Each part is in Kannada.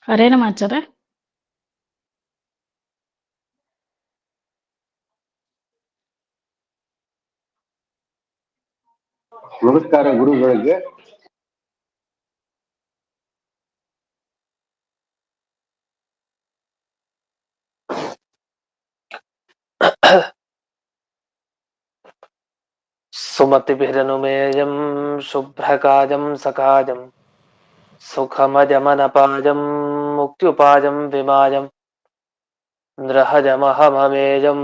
ಹರೇ ನಮ ಆಚಾರ್ಯ. ನಮಸ್ಕಾರ ಗುರುಗಳಿಗೆ. ಸುಮತಿಭಿರನುಮೇಯಂ ಶುಭ್ರಕಾಜಂ ಸಕಾಜಂ ಸುಖಮಜಮನಪಾಜಂ ಮುಕ್ತ್ಯುಪಾಜಂ ವಿಮಾಜಂ ನೃಹಜಮಹಮಮೇಜಂ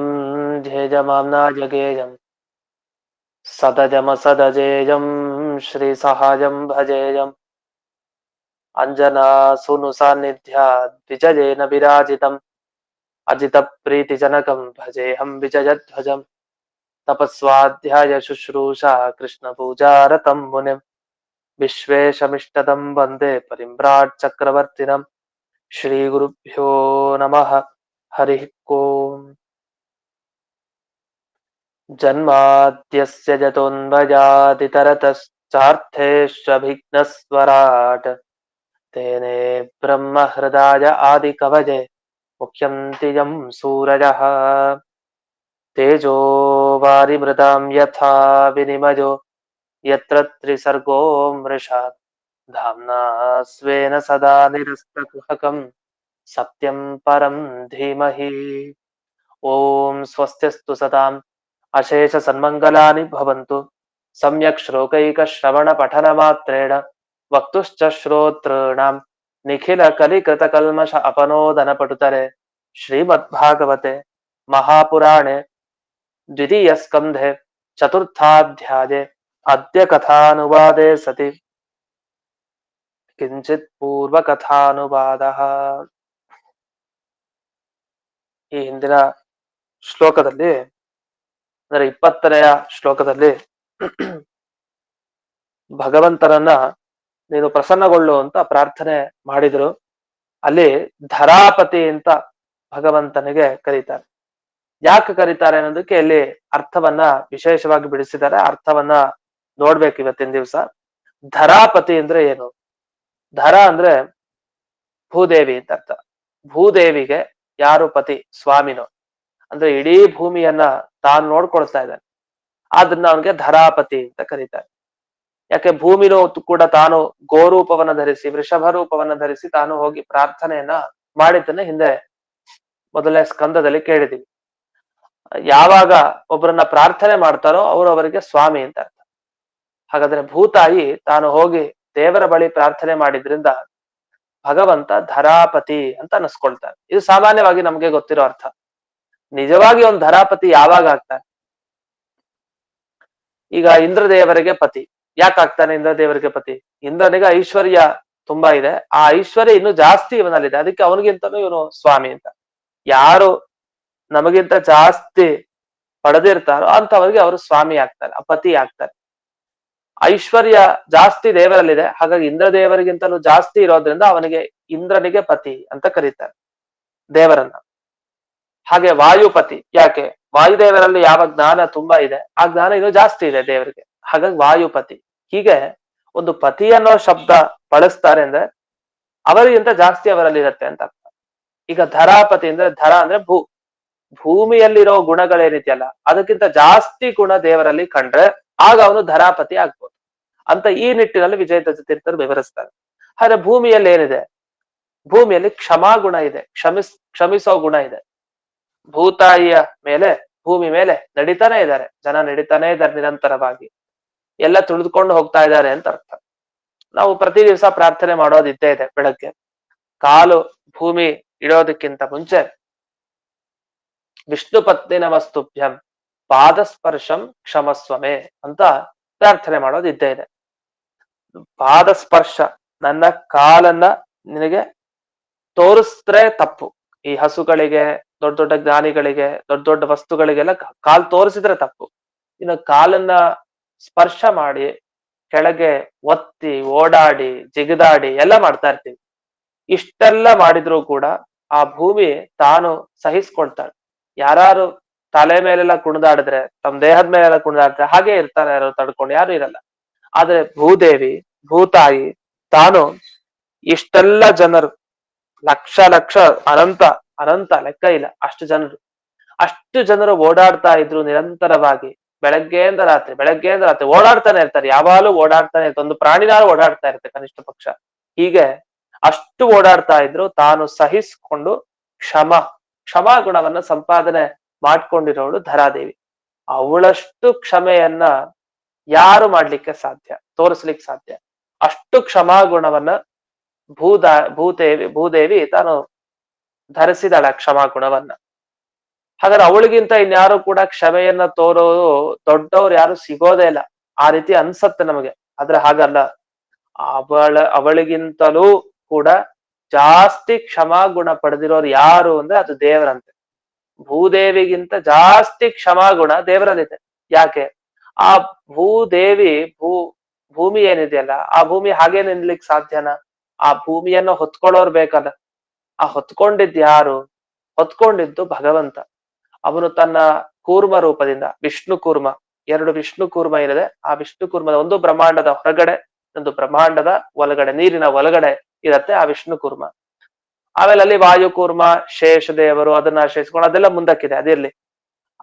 ಧ್ಯೇಜಮಾಮ್ನಾಜಗೇಯಂ ಸದಜಮಸದಜೇಯಂ ಶ್ರೀಸಹಾಜಂ ಭಜೇಯಂ ಅಂಜನಾ ಸುನು ಸಾನ್ನಿಧ್ಯಾದ್ ವಿಜಯೇನ ವಿರಾಜಿತಂ ಅಜಿತ ಪ್ರೀತಿಜನಕಂ ಭಜೇಹಂ ವಿಜಯಧ್ವಜಂ ತಪಸ್ವಾಧ್ಯಾಯ ಶುಶ್ರೂಷಾ ಕೃಷ್ಣ ಪೂಜಾರತಂ ಮುನಿಂ ವಿಶ್ವೇಶಮಿಷ್ಟದಂ ವಂದೇ ಪರಿಮ್ರಾಟ್ ಚಕ್ರವರ್ತಿನಂ. ಶ್ರೀ ಗುರುಭ್ಯೋ ನಮಃ. ಹರಿ ಓಂ. ಜನ್ಮಾದ್ಯಸ್ಯ ಜತೋನ್ಮಯಾದಿತರತಶ್ಚಾರ್ಥೇಷ್ವಭಿಘ್ನಸ್ವರಾಟ್ ತೇನೇ ಬ್ರಹ್ಮ ಹೃದಯ ಆದಿ ಕವಜೆ ಮುಖ್ಯಂತಿ ಯಂ ಸೂರಜಃ ತೇಜೋ ವಾರಿಮೃತಾಂ ಯಥಾ ವಿನಿಮಯೋ ಯತ್ರ ತ್ರಿಸರ್ಗೋ ಮೃಷಾ ಧಾಮ್ನಾ ಸ್ವೇನ ಸದಾ ನಿರಸ್ತಕುಹಕಂ ಸತ್ಯಂ ಪರಂ ಧೀಮಹಿ. ಓಂ ಸ್ವಸ್ತ್ಯಸ್ತು ಸತಾಂ ಅಶೇಷ ಸನ್ಮಂಗಲಾನಿ ಭವಂತು. ಸಮ್ಯಕ್ ಶ್ಲೋಕೈಕ ಶ್ರವಣ ಪಠನ ಮಾತ್ರೇಣ ವಕ್ತುಶ್ಚ ಶ್ರೋತೃಣಾಂ ನಿಖಿಲ ಕಲಿಕೃತ ಕಲ್ಮಷ ಅಪನೋದನ ಪಟುತರೆ ಶ್ರೀಮದ್ಭಾಗವತೆ ಮಹಾಪುರಾಣೆ ದ್ವಿತೀಯ ಸ್ಕಂಧೆ ಚತುರ್ಥಾಧ್ಯಾಯೇ ಅದ್ಯ ಕಥಾನುವಾದೆ ಸತಿ ಕಿಂಚಿತ್ ಪೂರ್ವ ಕಥಾನುವಾದಃ. ಈ ಹಿಂದಿನ ಶ್ಲೋಕದಲ್ಲಿ ಅಂದರೆ 20ನೆಯ ಶ್ಲೋಕದಲ್ಲಿ ಭಗವಂತನನ್ನ ನೀನು ಪ್ರಸನ್ನಗೊಳ್ಳು ಅಂತ ಪ್ರಾರ್ಥನೆ ಮಾಡಿದ್ರು. ಅಲ್ಲಿ ಧರಾಪತಿ ಅಂತ ಭಗವಂತನಿಗೆ ಕರೀತಾರೆ. ಯಾಕೆ ಕರೀತಾರೆ ಅನ್ನೋದಕ್ಕೆ ಇಲ್ಲಿ ಅರ್ಥವನ್ನ ವಿಶೇಷವಾಗಿ ಬಿಡಿಸಿದ್ದಾರೆ. ಅರ್ಥವನ್ನ ನೋಡ್ಬೇಕು ಇವತ್ತಿನ ದಿವಸ. ಧರಾಪತಿ ಅಂದ್ರೆ ಏನು? ಧರ ಅಂದ್ರೆ ಭೂದೇವಿ ಅಂತ ಅರ್ಥ. ಭೂದೇವಿಗೆ ಯಾರು ಪತಿ? ಸ್ವಾಮಿನೋ. ಅಂದ್ರೆ ಇಡೀ ಭೂಮಿಯನ್ನ ತಾನು ನೋಡ್ಕೊಳ್ತಾ ಇದ್ದಾನೆ. ಆದ್ರಿಂದ ಅವನಿಗೆ ಧರಾಪತಿ ಅಂತ ಕರೀತಾರೆ. ಯಾಕೆ ಭೂಮಿನೂ ಕೂಡ ತಾನು ಗೋರೂಪವನ್ನ ಧರಿಸಿ ವೃಷಭ ರೂಪವನ್ನ ಧರಿಸಿ ತಾನು ಹೋಗಿ ಪ್ರಾರ್ಥನೆಯನ್ನ ಮಾಡಿದ್ದನ್ನ ಹಿಂದೆ ಮೊದಲನೇ ಸ್ಕಂದದಲ್ಲಿ ಕೇಳಿದೀವಿ. ಯಾವಾಗ ಒಬ್ಬರನ್ನ ಪ್ರಾರ್ಥನೆ ಮಾಡ್ತಾರೋ ಅವರು ಅವರಿಗೆ ಸ್ವಾಮಿ ಅಂತ ಅರ್ಥ. ಹಾಗಾದ್ರೆ ಭೂತಾಯಿ ತಾನು ಹೋಗಿ ದೇವರ ಬಳಿ ಪ್ರಾರ್ಥನೆ ಮಾಡಿದ್ರಿಂದ ಭಗವಂತ ಧರಾಪತಿ ಅಂತ ಅನಿಸ್ಕೊಳ್ತಾನೆ. ಇದು ಸಾಮಾನ್ಯವಾಗಿ ನಮ್ಗೆ ಗೊತ್ತಿರೋ ಅರ್ಥ. ನಿಜವಾಗಿ ಒಂದು ಧರಾಪತಿ ಯಾವಾಗ ಆಗ್ತಾನೆ? ಈಗ ಇಂದ್ರದೇವರಿಗೆ ಪತಿ. ಯಾಕೆ ಆಗ್ತಾನೆ ಇಂದ್ರದೇವರಿಗೆ ಪತಿ? ಇಂದ್ರನಿಗೆ ಐಶ್ವರ್ಯ ತುಂಬಾ ಇದೆ. ಆ ಐಶ್ವರ್ಯ ಇನ್ನು ಜಾಸ್ತಿ ಇವನಲ್ಲಿದೆ. ಅದಕ್ಕೆ ಅವನಿಗಿಂತನೂ ಇವನು ಸ್ವಾಮಿ ಅಂತ. ಯಾರು ನಮಗಿಂತ ಜಾಸ್ತಿ ಪಡೆದಿರ್ತಾರೋ ಅಂತವರಿಗೆ ಅವರು ಸ್ವಾಮಿ ಆಗ್ತಾರೆ, ಪತಿ ಆಗ್ತಾರೆ. ಐಶ್ವರ್ಯ ಜಾಸ್ತಿ ದೇವರಲ್ಲಿದೆ. ಹಾಗಾಗಿ ಇಂದ್ರ ದೇವರಿಗಿಂತಲೂ ಜಾಸ್ತಿ ಇರೋದ್ರಿಂದ ಅವನಿಗೆ ಇಂದ್ರನಿಗೆ ಪತಿ ಅಂತ ಕರೀತಾರೆ ದೇವರನ್ನ. ಹಾಗೆ ವಾಯುಪತಿ. ಯಾಕೆ? ವಾಯುದೇವರಲ್ಲಿ ಯಾವ ಜ್ಞಾನ ತುಂಬಾ ಇದೆ ಆ ಜ್ಞಾನ ಇನ್ನೂ ಜಾಸ್ತಿ ಇದೆ ದೇವರಿಗೆ. ಹಾಗಾಗಿ ವಾಯುಪತಿ. ಹೀಗೆ ಒಂದು ಪತಿ ಅನ್ನೋ ಶಬ್ದ ಬಳಸ್ತಾರೆ ಅಂದ್ರೆ ಅವರಿಗಿಂತ ಜಾಸ್ತಿ ಅವರಲ್ಲಿ ಇರುತ್ತೆ ಅಂತ ಅರ್ಥ. ಈಗ ಧರಾಪತಿ ಅಂದ್ರೆ ಧರ ಅಂದ್ರೆ ಭೂಮಿಯಲ್ಲಿರೋ ಗುಣಗಳೇನಿದೆಯಲ್ಲ ಅದಕ್ಕಿಂತ ಜಾಸ್ತಿ ಗುಣ ದೇವರಲ್ಲಿ ಕಂಡ್ರೆ ಆಗ ಅವನು ಧರಾಪತಿ ಆಗ್ಬೋದು ಅಂತ ಈ ನಿಟ್ಟಿನಲ್ಲಿ ವಿಜಯದತ್ತ ತೀರ್ಥರು ವಿವರಿಸ್ತಾರೆ. ಆದ್ರೆ ಭೂಮಿಯಲ್ಲಿ ಏನಿದೆ? ಭೂಮಿಯಲ್ಲಿ ಕ್ಷಮಾ ಗುಣ ಇದೆ, ಕ್ಷಮಿಸೋ ಗುಣ ಇದೆ. ಭೂತಾಯಿಯ ಮೇಲೆ, ಭೂಮಿ ಮೇಲೆ ನಡೀತಾನೆ ಇದ್ದಾರೆ ಜನ, ನಡೀತಾನೆ ಇದ್ದಾರೆ ನಿರಂತರವಾಗಿ. ಎಲ್ಲ ತುಳಿದುಕೊಂಡು ಹೋಗ್ತಾ ಇದ್ದಾರೆ ಅಂತ ಅರ್ಥ. ನಾವು ಪ್ರತಿ ದಿವಸ ಪ್ರಾರ್ಥನೆ ಮಾಡೋದಿದ್ದೇ ಇದೆ. ಬೆಳಗ್ಗೆ ಕಾಲು ಭೂಮಿ ಇಡೋದಕ್ಕಿಂತ ಮುಂಚೆ ವಿಷ್ಣು ಪತ್ನಿ ನಮಸ್ತುಭ್ಯಂ ಪಾದಸ್ಪರ್ಶಂ ಕ್ಷಮಸ್ವಮೆ ಅಂತ ಪ್ರಾರ್ಥನೆ ಮಾಡೋದಿದ್ದೇ ಇದೆ. ಪಾದಸ್ಪರ್ಶ, ನನ್ನ ಕಾಲನ್ನ ನಿನಗೆ ತೋರಿಸಿದ್ರೆ ತಪ್ಪು. ಈ ಹಸುಗಳಿಗೆ, ದೊಡ್ಡ ದೊಡ್ಡ ಜ್ಞಾನಿಗಳಿಗೆ, ದೊಡ್ಡ ದೊಡ್ಡ ವಸ್ತುಗಳಿಗೆಲ್ಲ ಕಾಲ್ ತೋರಿಸಿದ್ರೆ ತಪ್ಪು. ಇನ್ನು ಕಾಲನ್ನ ಸ್ಪರ್ಶ ಮಾಡಿ ಕೆಳಗೆ ಒತ್ತಿ ಓಡಾಡಿ ಜಿಗಿದಾಡಿ ಎಲ್ಲ ಮಾಡ್ತಾ ಇರ್ತೀವಿ. ಇಷ್ಟೆಲ್ಲ ಮಾಡಿದ್ರು ಕೂಡ ಆ ಭೂಮಿ ತಾನು ಸಹಿಸ್ಕೊಳ್ತಾಳೆ. ಯಾರು ತಲೆ ಮೇಲೆಲ್ಲ ಕುಣಿದಾಡಿದ್ರೆ, ತಮ್ಮ ದೇಹದ ಮೇಲೆಲ್ಲ ಕುಣಿದಾಡಿದ್ರೆ ಹಾಗೆ ಇರ್ತಾರೆ, ಯಾರು ತಡ್ಕೊಂಡು ಯಾರು ಇರಲ್ಲ. ಆದ್ರೆ ಭೂದೇವಿ, ಭೂತಾಯಿ ತಾನು ಇಷ್ಟೆಲ್ಲ ಜನರು ಲಕ್ಷ ಲಕ್ಷ ಅನಂತ ಅನಂತ ಲೆಕ್ಕ ಇಲ್ಲ ಅಷ್ಟು ಜನರು ಓಡಾಡ್ತಾ ಇದ್ರು ನಿರಂತರವಾಗಿ. ಬೆಳಗ್ಗೆಯಿಂದ ರಾತ್ರಿ ಓಡಾಡ್ತಾನೆ ಇರ್ತಾರೆ. ಯಾವಾಗಲೂ ಓಡಾಡ್ತಾನೆ ಇರ್ತಾರೆ. ಒಂದು ಪ್ರಾಣಿನಾರು ಓಡಾಡ್ತಾ ಇರುತ್ತೆ ಕನಿಷ್ಠ ಪಕ್ಷ. ಹೀಗೆ ಅಷ್ಟು ಓಡಾಡ್ತಾ ಇದ್ರು. ತಾನು ಸಹಿಸ್ಕೊಂಡು ಕ್ಷಮಾ ಗುಣವನ್ನ ಸಂಪಾದನೆ ಮಾಡ್ಕೊಂಡಿರೋಳು ಧರಾದೇವಿ. ಅವಳಷ್ಟು ಕ್ಷಮೆಯನ್ನ ಯಾರು ಮಾಡ್ಲಿಕ್ಕೆ ಸಾಧ್ಯ, ತೋರಿಸ್ಲಿಕ್ಕೆ ಸಾಧ್ಯ? ಅಷ್ಟು ಕ್ಷಮಾ ಗುಣವನ್ನ ಭೂದೇವಿ ತಾನು ಧರಿಸಿದಾಳ ಕ್ಷಮಾ ಗುಣವನ್ನ. ಹಾಗಾದ್ರೆ ಅವಳಿಗಿಂತ ಇನ್ಯಾರು ಕೂಡ ಕ್ಷಮೆಯನ್ನ ತೋರೋರು ದೊಡ್ಡವ್ರು ಯಾರು ಸಿಗೋದೇ ಇಲ್ಲ. ಆ ರೀತಿ ಅನ್ಸತ್ತೆ ನಮಗೆ. ಆದ್ರೆ ಹಾಗಲ್ಲ. ಅವಳಿಗಿಂತಲೂ ಕೂಡ ಜಾಸ್ತಿ ಕ್ಷಮಾ ಗುಣ ಪಡೆದಿರೋರು ಯಾರು ಅಂದ್ರೆ ಅದು ದೇವರಂತೆ. ಭೂದೇವಿಗಿಂತ ಜಾಸ್ತಿ ಕ್ಷಮಾಗುಣ ದೇವರಲ್ಲಿದೆ. ಯಾಕೆ? ಆ ಭೂದೇವಿ ಭೂಮಿ ಏನಿದೆಯಲ್ಲ, ಆ ಭೂಮಿ ಹಾಗೆ ನಿನ್ಲಿಕ್ ಸಾಧ್ಯನಾ? ಆ ಭೂಮಿಯನ್ನು ಹೊತ್ಕೊಳ್ಳೋರ್ ಬೇಕಲ್ಲ. ಆ ಹೊತ್ಕೊಂಡಿದ್ದು ಹೊತ್ಕೊಂಡಿದ್ದು ಭಗವಂತ. ಅವನು ತನ್ನ ಕೂರ್ಮ ರೂಪದಿಂದ, ವಿಷ್ಣು ಕೂರ್ಮ, 2 ವಿಷ್ಣು ಕೂರ್ಮ ಏನಿದೆ, ಆ ವಿಷ್ಣು ಕೂರ್ಮದ ಒಂದು ಬ್ರಹ್ಮಾಂಡದ ಹೊರಗಡೆ, ಒಂದು ಬ್ರಹ್ಮಾಂಡದ ಒಳಗಡೆ, ನೀರಿನ ಒಳಗಡೆ ಇರತ್ತೆ ಆ ವಿಷ್ಣು ಕೂರ್ಮ. ಆಮೇಲೆ ಅಲ್ಲಿ ವಾಯುಕೂರ್ಮ, ಶೇಷದೇವರು, ಅದನ್ನ ಶೇಷಕೊಂಡು ಅದೆಲ್ಲ ಮುಂದಕ್ಕಿದೆ, ಅದಿರ್ಲಿ.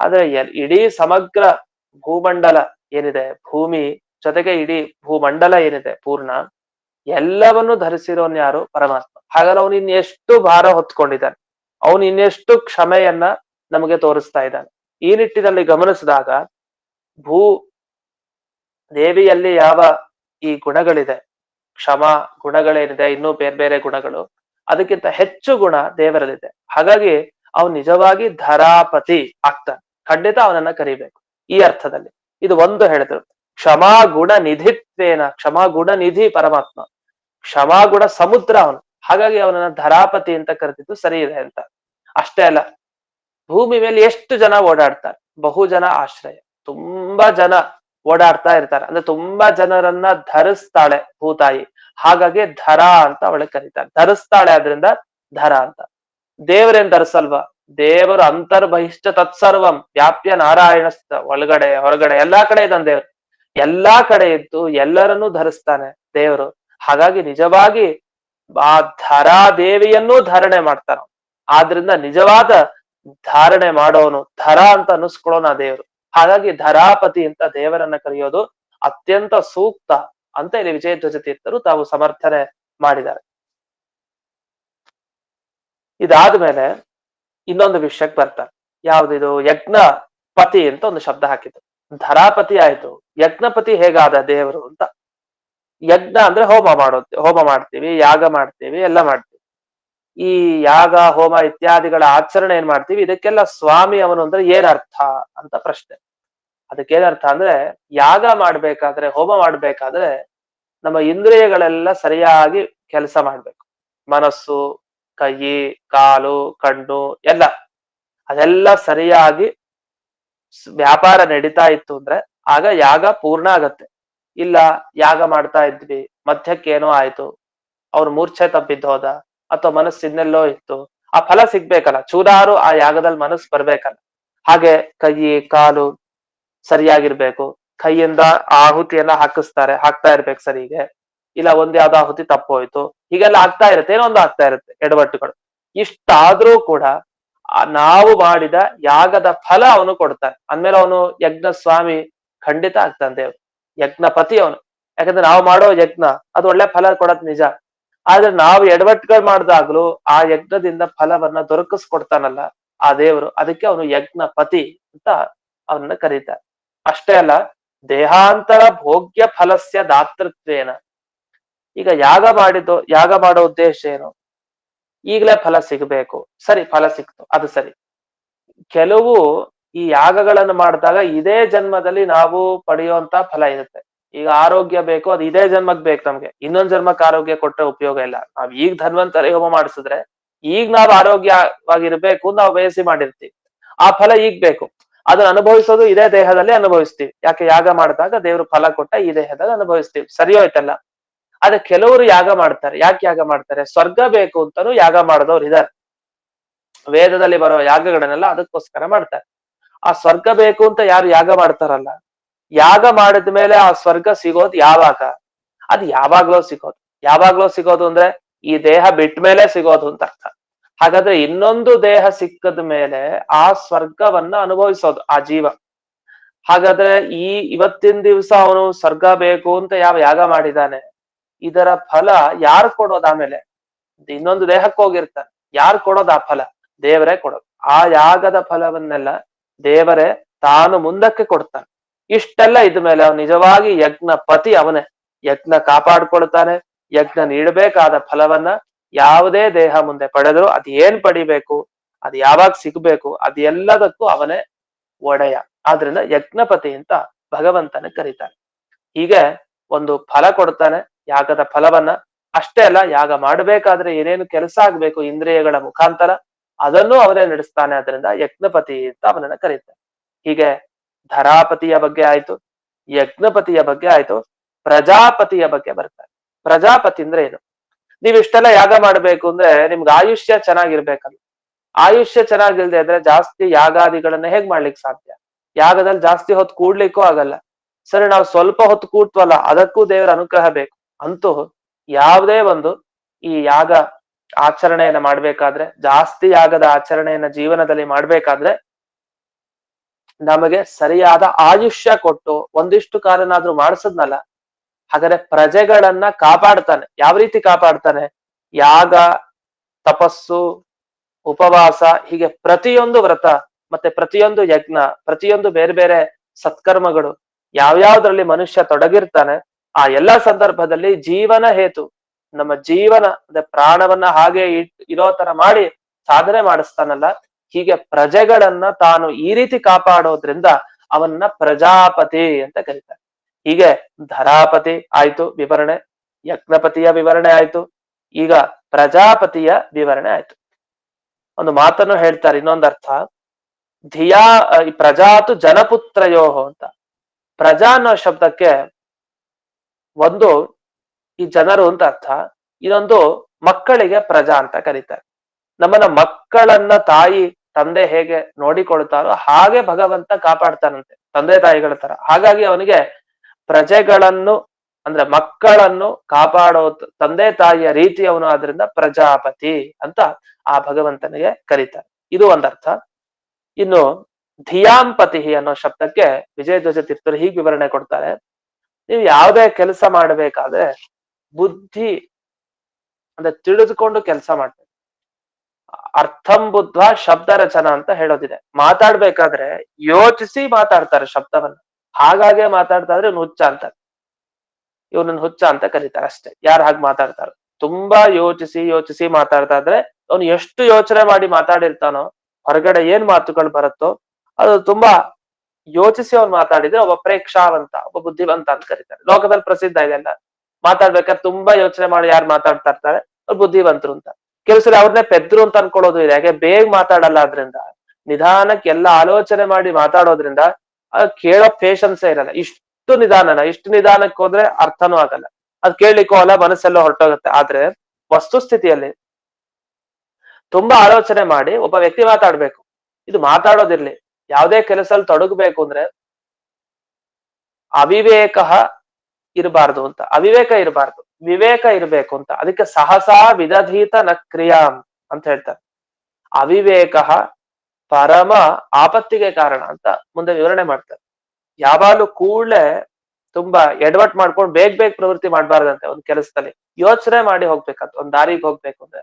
ಆದ್ರೆ ಇಡೀ ಸಮಗ್ರ ಭೂಮಂಡಲ ಏನಿದೆ, ಭೂಮಿ ಜೊತೆಗೆ ಇಡೀ ಭೂಮಂಡಲ ಏನಿದೆ ಪೂರ್ಣ, ಎಲ್ಲವನ್ನು ಧರಿಸಿರೋನ್ ಯಾರು? ಪರಮಾತ್ಮ. ಹಾಗಾದ್ರೆ ಅವನು ಇನ್ನೆಷ್ಟು ಭಾರ ಹೊತ್ಕೊಂಡಿದ್ದಾನೆ, ಅವನು ಇನ್ನೆಷ್ಟು ಕ್ಷಮೆಯನ್ನ ನಮಗೆ ತೋರಿಸ್ತಾ ಇದ್ದಾನೆ. ಈ ನಿಟ್ಟಿನಲ್ಲಿ ಗಮನಿಸಿದಾಗ ಭೂ ದೇವಿಯಲ್ಲಿ ಯಾವ ಈ ಗುಣಗಳಿದೆ, ಕ್ಷಮಾ ಗುಣಗಳೇನಿದೆ, ಇನ್ನೂ ಬೇರೆ ಬೇರೆ ಗುಣಗಳು, ಅದಕ್ಕಿಂತ ಹೆಚ್ಚು ಗುಣ ದೇವರಲ್ಲಿದೆ. ಹಾಗಾಗಿ ಅವನು ನಿಜವಾಗಿ ಧರಾಪತಿ ಆಗ್ತಾನೆ. ಖಂಡಿತ ಅವನನ್ನ ಕರಿಬೇಕು ಈ ಅರ್ಥದಲ್ಲಿ. ಇದು ಒಂದು ಹೇಳಿದ್ರು. ಕ್ಷಮಾ ಗುಣ ನಿಧಿತ್ವೇನ, ಕ್ಷಮಾ ಗುಣ ನಿಧಿ ಪರಮಾತ್ಮ, ಕ್ಷಮಾ ಗುಣ ಸಮುದ್ರ ಅವನು. ಹಾಗಾಗಿ ಅವನನ್ನ ಧರಾಪತಿ ಅಂತ ಕರೆದಿದ್ದು ಸರಿ ಇದೆ ಅಂತ. ಅಷ್ಟೇ ಅಲ್ಲ, ಭೂಮಿ ಮೇಲೆ ಎಷ್ಟು ಜನ ಓಡಾಡ್ತಾರೆ, ಬಹುಜನ ಆಶ್ರಯ, ತುಂಬಾ ಜನ ಓಡಾಡ್ತಾ ಇರ್ತಾರೆ. ಅಂದ್ರೆ ತುಂಬಾ ಜನರನ್ನ ಧರಿಸ್ತಾಳೆ ಭೂತಾಯಿ. ಹಾಗಾಗಿ ಧರ ಅಂತ ಅವಳಿಗೆ ಕರೀತಾರೆ. ಧರಿಸ್ತಾಳೆ, ಆದ್ರಿಂದ ಧರ ಅಂತ. ದೇವರೇನ್ ಧರಿಸಲ್ವಾ? ದೇವರು ಅಂತರ್ಬಹಿಷ್ಠ ತತ್ಸರ್ವಂ ವ್ಯಾಪ್ಯ ನಾರಾಯಣ, ಒಳಗಡೆ ಹೊರಗಡೆ ಎಲ್ಲಾ ಕಡೆ ಇದ್ದಾನೆ ದೇವರು. ಎಲ್ಲಾ ಕಡೆ ಇದ್ದು ಎಲ್ಲರನ್ನೂ ಧರಿಸ್ತಾನೆ ದೇವರು. ಹಾಗಾಗಿ ನಿಜವಾಗಿ ಆ ಧರಾದೇವಿಯನ್ನೂ ಧಾರಣೆ ಮಾಡ್ತಾನ. ಆದ್ರಿಂದ ನಿಜವಾದ ಧಾರಣೆ ಮಾಡೋನು, ಧರ ಅಂತ ಅನ್ನಿಸ್ಕೊಳ್ಳೋನ ದೇವರು. ಹಾಗಾಗಿ ಧರಾಪತಿ ಅಂತ ದೇವರನ್ನ ಕರೆಯೋದು ಅತ್ಯಂತ ಸೂಕ್ತ ಅಂತ ಇಲ್ಲಿ ವಿಜಯಧ್ವಜ ತೀರ್ಥರು ತಾವು ಸಮರ್ಥನೆ ಮಾಡಿದ್ದಾರೆ. ಇದಾದ್ಮೇಲೆ ಇನ್ನೊಂದು ವಿಷಯಕ್ಕೆ ಬರ್ತಾರೆ. ಯಾವ್ದಿದು? ಯಜ್ಞ ಪತಿ ಅಂತ ಒಂದು ಶಬ್ದ ಹಾಕಿದ್ರು. ಧರಾಪತಿ ಆಯ್ತು, ಯಜ್ಞಪತಿ ಹೇಗಾದ ದೇವರು ಅಂತ. ಯಜ್ಞ ಅಂದ್ರೆ ಹೋಮ ಮಾಡ್ತೀವಿ, ಯಾಗ ಮಾಡ್ತೀವಿ, ಎಲ್ಲ ಮಾಡ್ತೀವಿ. ಈ ಯಾಗ ಹೋಮ ಇತ್ಯಾದಿಗಳ ಆಚರಣೆ ಏನ್ ಮಾಡ್ತೀವಿ, ಇದಕ್ಕೆಲ್ಲ ಸ್ವಾಮಿ ಅವನು ಅಂದ್ರೆ ಏನ್ ಅರ್ಥ ಅಂತ ಪ್ರಶ್ನೆ. ಅದಕ್ಕೇನರ್ಥ ಅಂದ್ರೆ, ಯಾಗ ಮಾಡ್ಬೇಕಾದ್ರೆ, ಹೋಮ ಮಾಡ್ಬೇಕಾದ್ರೆ ನಮ್ಮ ಇಂದ್ರಿಯಗಳೆಲ್ಲ ಸರಿಯಾಗಿ ಕೆಲಸ ಮಾಡ್ಬೇಕು. ಮನಸ್ಸು, ಕೈ, ಕಾಲು, ಕಣ್ಣು ಎಲ್ಲ, ಅದೆಲ್ಲ ಸರಿಯಾಗಿ ವ್ಯಾಪಾರ ನಡೀತಾ ಇತ್ತು ಅಂದ್ರೆ ಆಗ ಯಾಗ ಪೂರ್ಣ ಆಗತ್ತೆ. ಇಲ್ಲ, ಯಾಗ ಮಾಡ್ತಾ ಇದ್ವಿ, ಮಧ್ಯಕ್ಕೇನೋ ಆಯ್ತು, ಅವ್ರು ಮೂರ್ಛೆ ತಪ್ಪಿದ್ದು ಹೋದ, ಅಥವಾ ಮನಸ್ಸು ಇನ್ನೆಲ್ಲೋ ಇತ್ತು, ಆ ಫಲ ಸಿಗ್ಬೇಕಲ್ಲ, ಚೂರಾರು ಆ ಯಾಗದಲ್ಲಿ ಮನಸ್ಸು ಬರ್ಬೇಕಲ್ಲ. ಹಾಗೆ ಕೈ ಕಾಲು ಸರಿಯಾಗಿರ್ಬೇಕು. ಕೈಯಿಂದ ಆಹುತಿಯನ್ನ ಹಾಕ್ತಾ ಇರ್ಬೇಕು ಸರಿಗೆ. ಇಲ್ಲ ಒಂದ್ ಯಾವ್ದೋ ಆಹುತಿ ತಪ್ಪೋಯ್ತು, ಹೀಗೆಲ್ಲ ಆಗ್ತಾ ಇರುತ್ತೆ, ಏನೋ ಒಂದು ಆಗ್ತಾ ಇರುತ್ತೆ ಎಡವಟ್ಟುಗಳು. ಇಷ್ಟಾದ್ರೂ ಕೂಡ ನಾವು ಮಾಡಿದ ಯಾಗದ ಫಲ ಅವನು ಕೊಡ್ತಾನೆ. ಅಂದ್ಮೇಲೆ ಅವನು ಯಜ್ಞ ಸ್ವಾಮಿ ಖಂಡಿತ ಆಗ್ತಾನೆ ದೇವ್ರು, ಯಜ್ಞಪತಿ ಅವನು. ಯಾಕಂದ್ರೆ ನಾವು ಮಾಡೋ ಯಜ್ಞ ಅದು ಒಳ್ಳೆ ಫಲ ಕೊಡತ್ ನಿಜ. ಆದ್ರೆ ನಾವು ಎಡವಟ್ಟುಗಳು ಮಾಡ್ದಾಗ್ಲೂ ಆ ಯಜ್ಞದಿಂದ ಫಲವನ್ನ ದೊರಕಿಸ್ಕೊಡ್ತಾನಲ್ಲ ಆ ದೇವರು, ಅದಕ್ಕೆ ಅವನು ಯಜ್ಞಪತಿ ಅಂತ ಅವನನ್ನ ಕರೀತಾರೆ. ಅಷ್ಟೇ ಅಲ್ಲ, ದೇಹಾಂತರ ಭೋಗ್ಯ ಫಲಸ್ಯ ದಾತೃತ್ವೇನ. ಈಗ ಯಾಗ ಮಾಡೋ ಉದ್ದೇಶ ಏನು? ಈಗಲೇ ಫಲ ಸಿಗಬೇಕು, ಸರಿ, ಫಲ ಸಿಕ್ತು, ಅದು ಸರಿ. ಕೆಲವು ಈ ಯಾಗಗಳನ್ನು ಮಾಡಿದಾಗ ಇದೇ ಜನ್ಮದಲ್ಲಿ ನಾವು ಪಡೆಯುವಂತ ಫಲ ಇರುತ್ತೆ. ಈಗ ಆರೋಗ್ಯ ಬೇಕು, ಅದು ಇದೇ ಜನ್ಮಕ್ ಬೇಕು ನಮ್ಗೆ, ಇನ್ನೊಂದ್ ಜನ್ಮಕ್ಕೆ ಆರೋಗ್ಯ ಕೊಟ್ರೆ ಉಪಯೋಗ ಇಲ್ಲ. ನಾವ್ ಈಗ ಧನ್ವಂತರಿ ಹೋಮ ಮಾಡಿಸಿದ್ರೆ ಈಗ ನಾವು ಆರೋಗ್ಯವಾಗಿರ್ಬೇಕು ನಾವು ಬಯಸಿ ಮಾಡಿರ್ತೀವಿ, ಆ ಫಲ ಈಗ ಬೇಕು. ಅದನ್ನ ಅನುಭವಿಸೋದು ಇದೇ ದೇಹದಲ್ಲಿ ಅನುಭವಿಸ್ತೀವಿ. ಯಾಕೆ? ಯಾಗ ಮಾಡಿದಾಗ ದೇವರು ಫಲ ಕೊಟ್ಟ ಈ ದೇಹದಲ್ಲಿ ಅನುಭವಿಸ್ತೀವಿ, ಸರಿ ಹೋಯ್ತಲ್ಲ. ಆದ್ರೆ ಕೆಲವರು ಯಾಗ ಮಾಡ್ತಾರೆ. ಯಾಕೆ ಯಾಗ ಮಾಡ್ತಾರೆ? ಸ್ವರ್ಗ ಬೇಕು ಅಂತಾನು ಯಾಗ ಮಾಡಿದವ್ರು ಇದಾರೆ. ವೇದದಲ್ಲಿ ಬರೋ ಯಾಗಗಳನ್ನೆಲ್ಲ ಅದಕ್ಕೋಸ್ಕರ ಮಾಡ್ತಾರೆ. ಆ ಸ್ವರ್ಗ ಬೇಕು ಅಂತ ಯಾರು ಯಾಗ ಮಾಡ್ತಾರಲ್ಲ, ಯಾಗ ಮಾಡಿದ ಮೇಲೆ ಆ ಸ್ವರ್ಗ ಸಿಗೋದು ಯಾವಾಗ? ಅದು ಯಾವಾಗ್ಲೋ ಸಿಗೋದು ಅಂದ್ರೆ ಈ ದೇಹ ಬಿಟ್ಟ ಮೇಲೆ ಸಿಗೋದು ಅಂತ ಅರ್ಥ. ಹಾಗಾದ್ರೆ ಇನ್ನೊಂದು ದೇಹ ಸಿಕ್ಕದ ಮೇಲೆ ಆ ಸ್ವರ್ಗವನ್ನ ಅನುಭವಿಸೋದು ಆ ಜೀವ. ಹಾಗಾದ್ರೆ ಇವತ್ತಿನ ದಿವ್ಸ ಅವನು ಸ್ವರ್ಗ ಬೇಕು ಅಂತ ಯಾವ ಯಾಗ ಮಾಡಿದಾನೆ, ಇದರ ಫಲ ಯಾರು ಕೊಡೋದು ಆಮೇಲೆ? ಇನ್ನೊಂದು ದೇಹಕ್ಕೆ ಹೋಗಿರ್ತಾನೆ, ಯಾರು ಕೊಡೋದು ಆ ಫಲ? ದೇವರೇ ಕೊಡೋದು. ಆ ಯಾಗದ ಫಲವನ್ನೆಲ್ಲ ದೇವರೇ ತಾನು ಮುಂದಕ್ಕೆ ಕೊಡ್ತಾನೆ. ಇಷ್ಟೆಲ್ಲ ಇದ್ಮೇಲೆ ಅವನು ನಿಜವಾಗಿ ಯಜ್ಞ ಪತಿ ಅವನೇ. ಯಜ್ಞ ಕಾಪಾಡ್ಕೊಳ್ತಾನೆ. ಯಜ್ಞ ನೀಡಬೇಕಾದ ಫಲವನ್ನ ಯಾವುದೇ ದೇಹ ಮುಂದೆ ಪಡೆದ್ರು ಅದ್ ಏನ್ ಪಡಿಬೇಕು, ಅದ್ ಯಾವಾಗ ಸಿಗ್ಬೇಕು, ಅದ್ ಎಲ್ಲದಕ್ಕೂ ಅವನೇ ಒಡೆಯ. ಆದ್ರಿಂದ ಯಜ್ಞಪತಿ ಅಂತ ಭಗವಂತನ ಕರೀತಾನೆ. ಹೀಗೆ ಒಂದು ಫಲ ಕೊಡ್ತಾನೆ, ಯಾಗದ ಫಲವನ್ನ. ಅಷ್ಟೇ ಅಲ್ಲ, ಯಾಗ ಮಾಡ್ಬೇಕಾದ್ರೆ ಏನೇನು ಕೆಲಸ ಆಗ್ಬೇಕು ಇಂದ್ರಿಯಗಳ ಮುಖಾಂತರ ಅದನ್ನು ಅವನೇ ನಡೆಸ್ತಾನೆ. ಅದರಿಂದ ಯಜ್ಞಪತಿ ಅಂತ ಅವನನ್ನ ಕರೀತಾನೆ. ಹೀಗೆ ಧರಾಪತಿಯ ಬಗ್ಗೆ ಆಯ್ತು, ಯಜ್ಞಪತಿಯ ಬಗ್ಗೆ ಆಯ್ತು. ಪ್ರಜಾಪತಿಯ ಬಗ್ಗೆ ಬರ್ತಾರೆ. ಪ್ರಜಾಪತಿ ಅಂದ್ರೆ ಏನು? ನೀವ್ ಇಷ್ಟೆಲ್ಲ ಯಾಗ ಮಾಡ್ಬೇಕು ಅಂದ್ರೆ ನಿಮ್ಗೆ ಆಯುಷ್ಯ ಚೆನ್ನಾಗಿರ್ಬೇಕಲ್ಲ. ಆಯುಷ್ಯ ಚೆನ್ನಾಗಿಲ್ದೆ ಇದ್ರೆ ಜಾಸ್ತಿ ಯಾಗಾದಿಗಳನ್ನ ಹೇಗ್ ಮಾಡ್ಲಿಕ್ಕೆ ಸಾಧ್ಯ? ಯಾಗದಲ್ಲಿ ಜಾಸ್ತಿ ಹೊತ್ತು ಕೂಡ್ಲಿಕ್ಕೂ ಆಗಲ್ಲ. ಸರಿ, ನಾವು ಸ್ವಲ್ಪ ಹೊತ್ತು ಕೂಡ್ತವಲ್ಲ, ಅದಕ್ಕೂ ದೇವರ ಅನುಗ್ರಹ ಬೇಕು. ಅಂತೂ ಯಾವುದೇ ಒಂದು ಈ ಯಾಗ ಆಚರಣೆಯನ್ನ ಮಾಡ್ಬೇಕಾದ್ರೆ, ಜಾಸ್ತಿ ಯಾಗದ ಆಚರಣೆಯನ್ನ ಜೀವನದಲ್ಲಿ ಮಾಡ್ಬೇಕಾದ್ರೆ ನಮಗೆ ಸರಿಯಾದ ಆಯುಷ್ಯ ಕೊಟ್ಟು ಒಂದಿಷ್ಟು ಕಾಲನಾದ್ರೂ ಮಾಡಿಸದ್ನಲ್ಲ, ಹಾಗಾದ್ರೆ ಪ್ರಜೆಗಳನ್ನ ಕಾಪಾಡ್ತಾನೆ. ಯಾವ ರೀತಿ ಕಾಪಾಡ್ತಾನೆ? ಯಾಗ, ತಪಸ್ಸು, ಉಪವಾಸ, ಹೀಗೆ ಪ್ರತಿಯೊಂದು ವ್ರತ ಮತ್ತೆ ಪ್ರತಿಯೊಂದು ಯಜ್ಞ, ಪ್ರತಿಯೊಂದು ಬೇರೆ ಬೇರೆ ಸತ್ಕರ್ಮಗಳು ಯಾವ್ಯಾವ್ದ್ರಲ್ಲಿ ಮನುಷ್ಯ ತೊಡಗಿರ್ತಾನೆ ಆ ಎಲ್ಲಾ ಸಂದರ್ಭದಲ್ಲಿ ಜೀವನ ಹೇತು, ನಮ್ಮ ಜೀವನ ಅಂದ್ರೆ ಪ್ರಾಣವನ್ನ ಹಾಗೆ ಇರೋ ತರ ಮಾಡಿ ಸಾಧನೆ ಮಾಡಿಸ್ತಾನಲ್ಲ, ಹೀಗೆ ಪ್ರಜೆಗಳನ್ನ ತಾನು ಈ ರೀತಿ ಕಾಪಾಡೋದ್ರಿಂದ ಅವನ್ನ ಪ್ರಜಾಪತಿ ಅಂತ ಕರೀತಾರೆ. ಹೀಗೆ ಧರಾಪತಿ ಆಯ್ತು ವಿವರಣೆ, ಯಜ್ಞಪತಿಯ ವಿವರಣೆ ಆಯ್ತು, ಈಗ ಪ್ರಜಾಪತಿಯ ವಿವರಣೆ ಆಯ್ತು. ಒಂದು ಮಾತನ್ನು ಹೇಳ್ತಾರೆ, ಇನ್ನೊಂದು ಅರ್ಥ, ಧಿಯಾ ಈ ಪ್ರಜಾತು ಜನಪುತ್ರಯೋಹೋ ಅಂತ. ಪ್ರಜಾ ಅನ್ನೋ ಶಬ್ದಕ್ಕೆ ಒಂದು ಈ ಜನರು ಅಂತ ಅರ್ಥ, ಇದೊಂದು ಮಕ್ಕಳಿಗೆ ಪ್ರಜಾ ಅಂತ ಕರೀತಾರೆ. ನಮ್ಮನ್ನ ಮಕ್ಕಳನ್ನ ತಾಯಿ ತಂದೆ ಹೇಗೆ ನೋಡಿಕೊಳ್ತಾರೋ ಹಾಗೆ ಭಗವಂತ ಕಾಪಾಡ್ತಾನಂತೆ, ತಂದೆ ತಾಯಿಗಳ ತರ. ಹಾಗಾಗಿ ಅವನಿಗೆ ಪ್ರಜೆಗಳನ್ನು ಅಂದ್ರೆ ಮಕ್ಕಳನ್ನು ಕಾಪಾಡೋ ತಂದೆ ತಾಯಿಯ ರೀತಿ ಅವನು, ಆದ್ರಿಂದ ಪ್ರಜಾಪತಿ ಅಂತ ಆ ಭಗವಂತನಿಗೆ ಕರೀತಾರೆ. ಇದು ಒಂದರ್ಥ. ಇನ್ನು ಧಿಯಾಂಪತಿ ಅನ್ನೋ ಶಬ್ದಕ್ಕೆ ವಿಜಯಧ್ವಜ ತೀರ್ಥರು ಹೀಗೆ ವಿವರಣೆ ಕೊಡ್ತಾರೆ. ನೀವು ಯಾವುದೇ ಕೆಲಸ ಮಾಡಬೇಕಾದ್ರೆ ಬುದ್ಧಿ ಅಂದ್ರೆ ತಿಳಿದುಕೊಂಡು ಕೆಲಸ ಮಾಡ್ಬೇಕು. ಅರ್ಥಂ ಬುದ್ಧ ಶಬ್ದ ರಚನಾ ಅಂತ ಹೇಳೋದಿದೆ. ಮಾತಾಡ್ಬೇಕಾದ್ರೆ ಯೋಚಿಸಿ ಮಾತಾಡ್ತಾರೆ ಶಬ್ದವನ್ನ. ಹಾಗಾಗೆ ಮಾತಾಡ್ತಾ ಇದ್ರೆ ಇವ್ನು ಹುಚ್ಚ ಅಂತಾರೆ, ಇವನನ್ನ ಹುಚ್ಚ ಅಂತ ಕರೀತಾರೆ ಅಷ್ಟೇ. ಯಾರು ಹಾಗೆ ಮಾತಾಡ್ತಾರ, ತುಂಬಾ ಯೋಚಿಸಿ ಯೋಚಿಸಿ ಮಾತಾಡ್ತಾ ಇದ್ರೆ, ಅವನು ಎಷ್ಟು ಯೋಚನೆ ಮಾಡಿ ಮಾತಾಡಿರ್ತಾನೋ, ಹೊರಗಡೆ ಏನ್ ಮಾತುಗಳು ಬರುತ್ತೋ ಅದು ತುಂಬಾ ಯೋಚಿಸಿ ಅವ್ನು ಮಾತಾಡಿದ್ರೆ ಒಬ್ಬ ಪ್ರೇಕ್ಷಾವಂತ, ಒಬ್ಬ ಬುದ್ಧಿವಂತ ಅಂತ ಕರೀತಾರೆ. ಲೋಕದಲ್ಲಿ ಪ್ರಸಿದ್ಧ ಇದೆಲ್ಲ. ಮಾತಾಡ್ಬೇಕಾದ್ರೆ ತುಂಬಾ ಯೋಚನೆ ಮಾಡಿ ಯಾರು ಮಾತಾಡ್ತಾ ಇರ್ತಾರೆ ಅವ್ರು ಬುದ್ಧಿವಂತರು ಅಂತ. ಕೆಲಸರು ಅವ್ರನ್ನೇ ಪೆದ್ರು ಅಂತ ಅನ್ಕೊಳ್ಳೋದು ಇದೆ. ಯಾಕೆ ಬೇಗ ಮಾತಾಡಲ್ಲ, ಆದ್ರಿಂದ ನಿಧಾನಕ್ಕೆ ಎಲ್ಲ ಆಲೋಚನೆ ಮಾಡಿ ಮಾತಾಡೋದ್ರಿಂದ ಕೇಳೋ ಪೇಶನ್ಸೇ ಇರಲ್ಲ. ಇಷ್ಟು ನಿಧಾನಕ್ಕೆ ಹೋದ್ರೆ ಅರ್ಥನೂ ಆಗಲ್ಲ, ಅದ್ ಕೇಳಲಿಕ್ಕೂ ಅಲ್ಲ, ಮನಸ್ಸೆಲ್ಲ ಹೊರಟೋಗುತ್ತೆ. ಆದ್ರೆ ವಸ್ತುಸ್ಥಿತಿಯಲ್ಲಿ ತುಂಬಾ ಆಲೋಚನೆ ಮಾಡಿ ಒಬ್ಬ ವ್ಯಕ್ತಿ ಮಾತಾಡ್ಬೇಕು. ಇದು ಮಾತಾಡೋದಿರ್ಲಿ, ಯಾವುದೇ ಕೆಲಸದಲ್ಲಿ ತೊಡಗಬೇಕು ಅಂದ್ರೆ ಅವಿವೇಕ ಇರಬಾರ್ದು ಅಂತ. ಅವಿವೇಕ ಇರಬಾರ್ದು, ವಿವೇಕ ಇರಬೇಕು ಅಂತ. ಅದಕ್ಕೆ ಸಹಸಾ ವಿದಧೀತ ನ ಕ್ರಿಯಾಂ ಅಂತ ಹೇಳ್ತಾರೆ. ಅವಿವೇಕ ಪರಮ ಆಪತ್ತಿಗೆ ಕಾರಣ ಅಂತ ಮುಂದೆ ವಿವರಣೆ ಮಾಡ್ತಾರೆ. ಯಾವಾಗ್ಲೂ ಕೂಡಲೇ ತುಂಬಾ ಎಡವಟ್ ಮಾಡ್ಕೊಂಡು ಬೇಗ ಪ್ರವೃತ್ತಿ ಮಾಡ್ಬಾರ್ದಂತೆ. ಒಂದ್ ಕೆಲಸದಲ್ಲಿ ಯೋಚನೆ ಮಾಡಿ ಹೋಗ್ಬೇಕಂತ, ಒಂದ್ ದಾರಿಗೆ ಹೋಗ್ಬೇಕು ಅಂದ್ರೆ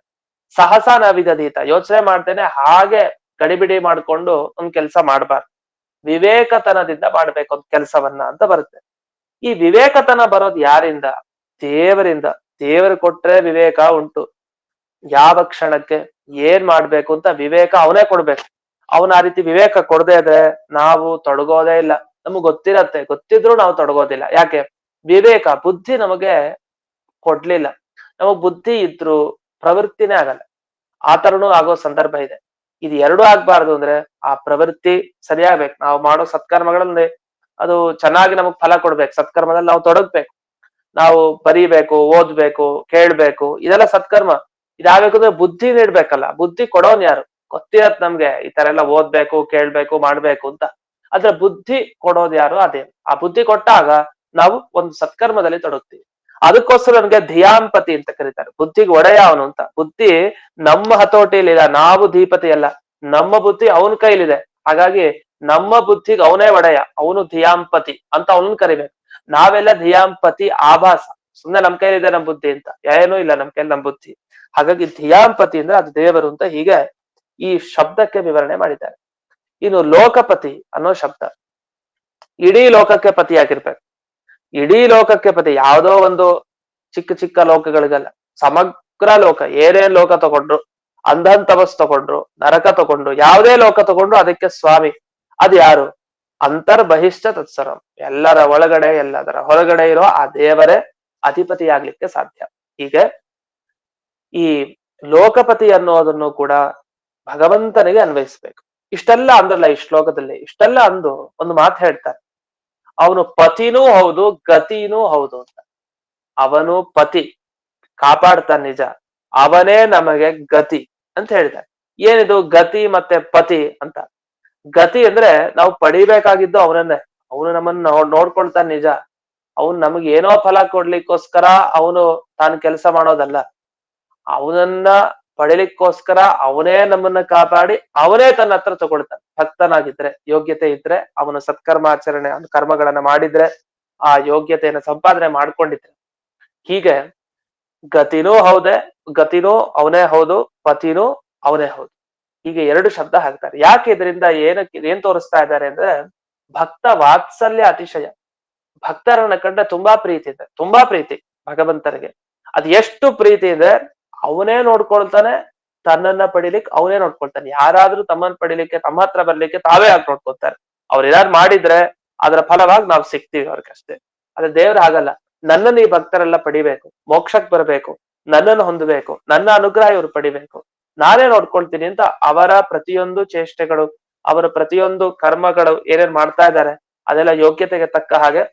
ಸಹಸಾ ನ ವಿದಧೀತ, ಯೋಚನೆ ಮಾಡ್ತೇನೆ ಹಾಗೆ ಗಡಿಬಿಡಿ ಮಾಡ್ಕೊಂಡು ಒಂದ್ ಕೆಲಸ ಮಾಡ್ಬಾರ್ದು. ವಿವೇಕತನದಿಂದ ಮಾಡ್ಬೇಕು ಒಂದ್ ಕೆಲಸವನ್ನ ಅಂತ ಬರುತ್ತೆ. ಈ ವಿವೇಕತನ ಬರೋದು ಯಾರಿಂದ? ದೇವರಿಂದ. ದೇವರು ಕೊಟ್ರೆ ವಿವೇಕ ಉಂಟು. ಯಾವ ಕ್ಷಣಕ್ಕೆ ಏನ್ ಮಾಡ್ಬೇಕು ಅಂತ ವಿವೇಕ ಅವನೇ ಕೊಡ್ಬೇಕು. ಅವನ ಆ ರೀತಿ ವಿವೇಕ ಕೊಡದೇ ಇದ್ರೆ ನಾವು ತೊಡಗೋದೇ ಇಲ್ಲ. ನಮಗ್ ಗೊತ್ತಿರತ್ತೆ, ಗೊತ್ತಿದ್ರು ನಾವು ತೊಡಗೋದಿಲ್ಲ. ಯಾಕೆ? ವಿವೇಕ ಬುದ್ಧಿ ನಮಗೆ ಕೊಡ್ಲಿಲ್ಲ. ನಮಗ್ ಬುದ್ಧಿ ಇದ್ರು ಪ್ರವೃತ್ತಿನೇ ಆಗಲ್ಲ. ಆ ತರನೂ ಆಗೋ ಸಂದರ್ಭ ಇದೆ. ಇದು ಎರಡೂ ಆಗ್ಬಾರ್ದು ಅಂದ್ರೆ ಆ ಪ್ರವೃತ್ತಿ ಸರಿಯಾಗ್ಬೇಕು. ನಾವು ಮಾಡೋ ಸತ್ಕರ್ಮಗಳಲ್ಲಿ ಅದು ಚೆನ್ನಾಗಿ ನಮಗ್ ಫಲ ಕೊಡ್ಬೇಕು. ಸತ್ಕರ್ಮದಲ್ಲಿ ನಾವು ತೊಡಗ್ಬೇಕು, ನಾವು ಬರೀಬೇಕು, ಓದ್ಬೇಕು, ಕೇಳ್ಬೇಕು, ಇದೆಲ್ಲ ಸತ್ಕರ್ಮ. ಇದಾಗಬೇಕು ಅಂದ್ರೆ ಬುದ್ಧಿ ನೀಡ್ಬೇಕಲ್ಲ. ಬುದ್ಧಿ ಕೊಡೋನ್ ಯಾರು? ಗೊತ್ತಿರತ್ ನಮ್ಗೆ ಈ ತರ ಎಲ್ಲ ಓದ್ಬೇಕು, ಕೇಳ್ಬೇಕು, ಮಾಡ್ಬೇಕು ಅಂತ. ಆದ್ರೆ ಬುದ್ಧಿ ಕೊಡೋದು ಯಾರು? ಅದೇ. ಆ ಬುದ್ಧಿ ಕೊಟ್ಟಾಗ ನಾವು ಒಂದು ಸತ್ಕರ್ಮದಲ್ಲಿ ತೊಡಗ್ತೀವಿ. ಅದಕ್ಕೋಸ್ಕರ ನನಗೆ ಧಿಯಾಂಪತಿ ಅಂತ ಕರೀತಾರೆ. ಬುದ್ಧಿಗೆ ಒಡೆಯ ಅವನು ಅಂತ. ಬುದ್ಧಿ ನಮ್ಮ ಹತೋಟಿಯಲ್ಲಿಲ್ಲ, ನಾವು ಧೀಪತಿ ಅಲ್ಲ, ನಮ್ಮ ಬುದ್ಧಿ ಅವನ ಕೈಲಿದೆ. ಹಾಗಾಗಿ ನಮ್ಮ ಬುದ್ಧಿಗೆ ಅವನೇ ಒಡೆಯ, ಅವನು ಧಿಯಾಂಪತಿ ಅಂತ ಅವನನ್ನ ಕರಿಬೇಕು. ನಾವೆಲ್ಲ ಧಿಯಾಂಪತಿ ಆಭಾಸ, ಸುಮ್ನೆ ನಮ್ ಕೈಲಿದೆ ನಮ್ ಬುದ್ಧಿ ಅಂತ, ಏನೂ ಇಲ್ಲ ನಮ್ ಕೈಲಿ ನಮ್ ಬುದ್ಧಿ. ಹಾಗಾಗಿ ಧಿಯಾಂಪತಿ ಅಂದ್ರೆ ಅದು ದೇವರು ಅಂತ ಹೀಗೆ ಈ ಶಬ್ದಕ್ಕೆ ವಿವರಣೆ ಮಾಡಿದ್ದಾರೆ. ಇನ್ನು ಲೋಕಪತಿ ಅನ್ನೋ ಶಬ್ದ, ಇಡೀ ಲೋಕಕ್ಕೆ ಪತಿಯಾಗಿರ್ಬೇಕು. ಇಡೀ ಲೋಕಕ್ಕೆ ಪತಿ, ಯಾವುದೋ ಒಂದು ಚಿಕ್ಕ ಚಿಕ್ಕ ಲೋಕಗಳಿಗಲ್ಲ, ಸಮಗ್ರ ಲೋಕ. ಏನೇನ್ ಲೋಕ ತಗೊಂಡ್ರು, ಅಂಧನ್ ತಪಸ್ ತಗೊಂಡ್ರು, ನರಕ ತಗೊಂಡ್ರು, ಯಾವುದೇ ಲೋಕ ತಗೊಂಡ್ರು ಅದಕ್ಕೆ ಸ್ವಾಮಿ. ಅದು ಯಾರು? ಅಂತರ್ಬಹಿಷ್ಠ ತತ್ಸರಂ, ಎಲ್ಲರ ಒಳಗಡೆ ಎಲ್ಲದರ ಹೊರಗಡೆ ಇರೋ ಆ ದೇವರೇ ಅಧಿಪತಿ ಆಗ್ಲಿಕ್ಕೆ ಸಾಧ್ಯ. ಹೀಗೆ ಈ ಲೋಕಪತಿ ಅನ್ನೋದನ್ನು ಕೂಡ ಭಗವಂತನಿಗೆ ಅನ್ವಯಿಸ್ಬೇಕು. ಇಷ್ಟೆಲ್ಲ ಅಂದ್ರಲ್ಲ ಈ ಶ್ಲೋಕದಲ್ಲಿ, ಇಷ್ಟೆಲ್ಲ ಅಂದು ಒಂದು ಮಾತು ಹೇಳ್ತಾರೆ, ಅವನು ಪತಿನೂ ಹೌದು ಗತಿನೂ ಹೌದು ಅಂತ. ಅವನು ಪತಿ, ಕಾಪಾಡ್ತಾನೆ ನಿಜ, ಅವನೇ ನಮಗೆ ಗತಿ ಅಂತ ಹೇಳಿದ್ದಾರೆ. ಏನಿದು ಗತಿ ಮತ್ತೆ ಪತಿ ಅಂತ? ಗತಿ ಅಂದ್ರೆ ನಾವು ಪಡಿಬೇಕಾಗಿದ್ದು ಅವನನ್ನೇ, ಅವನು ನಮ್ಮನ್ನ ನೋಡ್ಕೊಳ್ತಾನೆ ನಿಜ, ಅವನು ನಮಗೆ ಏನೋ ಫಲ ಕೊಡ್ಲಿಕ್ಕೋಸ್ಕರ ಅವನು ತಾನು ಕೆಲಸ ಮಾಡೋದಲ್ಲ, ಅವನನ್ನ ಪಡಿಲಿಕ್ಕೋಸ್ಕರ ಅವನೇ ನಮ್ಮನ್ನ ಕಾಪಾಡಿ ಅವನೇ ತನ್ನ ಹತ್ರ ತಗೊಳ್ತಾನೆ. ಭಕ್ತನಾಗಿದ್ರೆ, ಯೋಗ್ಯತೆ ಇದ್ರೆ, ಅವನು ಸತ್ಕರ್ಮಾಚರಣೆ ಕರ್ಮಗಳನ್ನ ಮಾಡಿದ್ರೆ, ಆ ಯೋಗ್ಯತೆಯನ್ನು ಸಂಪಾದನೆ ಮಾಡ್ಕೊಂಡಿದ್ರೆ. ಹೀಗೆ ಗತಿನೂ ಹೌದೇ, ಗತಿನೂ ಅವನೇ ಹೌದು, ಪತಿನೂ ಅವನೇ ಹೌದು. ಹೀಗೆ ಎರಡು ಶಬ್ದ ಹಾಕ್ತಾರೆ. ಯಾಕೆ ಇದರಿಂದ ಏನ್ ತೋರಿಸ್ತಾ ಇದ್ದಾರೆ ಅಂದ್ರೆ, ಭಕ್ತ ವಾತ್ಸಲ್ಯ ಅತಿಶಯ. ಭಕ್ತರನ್ನ ಕಂಡ್ರೆ ತುಂಬಾ ಪ್ರೀತಿ ಇದೆ, ತುಂಬಾ ಪ್ರೀತಿ ಭಗವಂತನಿಗೆ. ಅದ್ ಎಷ್ಟು ಪ್ರೀತಿ ಇದೆ, ಅವನೇ ನೋಡ್ಕೊಳ್ತಾನೆ, ತನ್ನನ್ನ ಪಡಿಲಿಕ್ಕೆ ಅವನೇ ನೋಡ್ಕೊಳ್ತಾನೆ. ಯಾರಾದ್ರೂ ತಮ್ಮನ್ನ ಪಡಿಲಿಕ್ಕೆ, ತಮ್ಮ ಹತ್ರ ಬರ್ಲಿಕ್ಕೆ ತಾವೇ ಆಗಿ ನೋಡ್ಕೊಳ್ತಾರೆ. ಅವ್ರು ಏನಾದ್ರು ಮಾಡಿದ್ರೆ ಅದರ ಫಲವಾಗಿ ನಾವು ಸಿಗ್ತೀವಿ ಅವ್ರಿಗಷ್ಟೇ. ಆದ್ರೆ ದೇವ್ರ ಹಾಗಲ್ಲ, ನನ್ನನ್ನು ಈ ಭಕ್ತರೆಲ್ಲ ಪಡಿಬೇಕು, ಮೋಕ್ಷಕ್ ಬರ್ಬೇಕು, ನನ್ನನ್ನು ಹೊಂದಬೇಕು, ನನ್ನ ಅನುಗ್ರಹ ಇವ್ರು ಪಡಿಬೇಕು, ನಾನೇ ನೋಡ್ಕೊಳ್ತೀನಿ ಅಂತ ಅವರ ಪ್ರತಿಯೊಂದು ಚೇಷ್ಟೆಗಳು, ಅವರ ಪ್ರತಿಯೊಂದು ಕರ್ಮಗಳು ಏನೇನ್ ಮಾಡ್ತಾ ಇದ್ದಾರೆ ಅದೆಲ್ಲ ಯೋಗ್ಯತೆಗೆ ತಕ್ಕ ಹಾಗೆ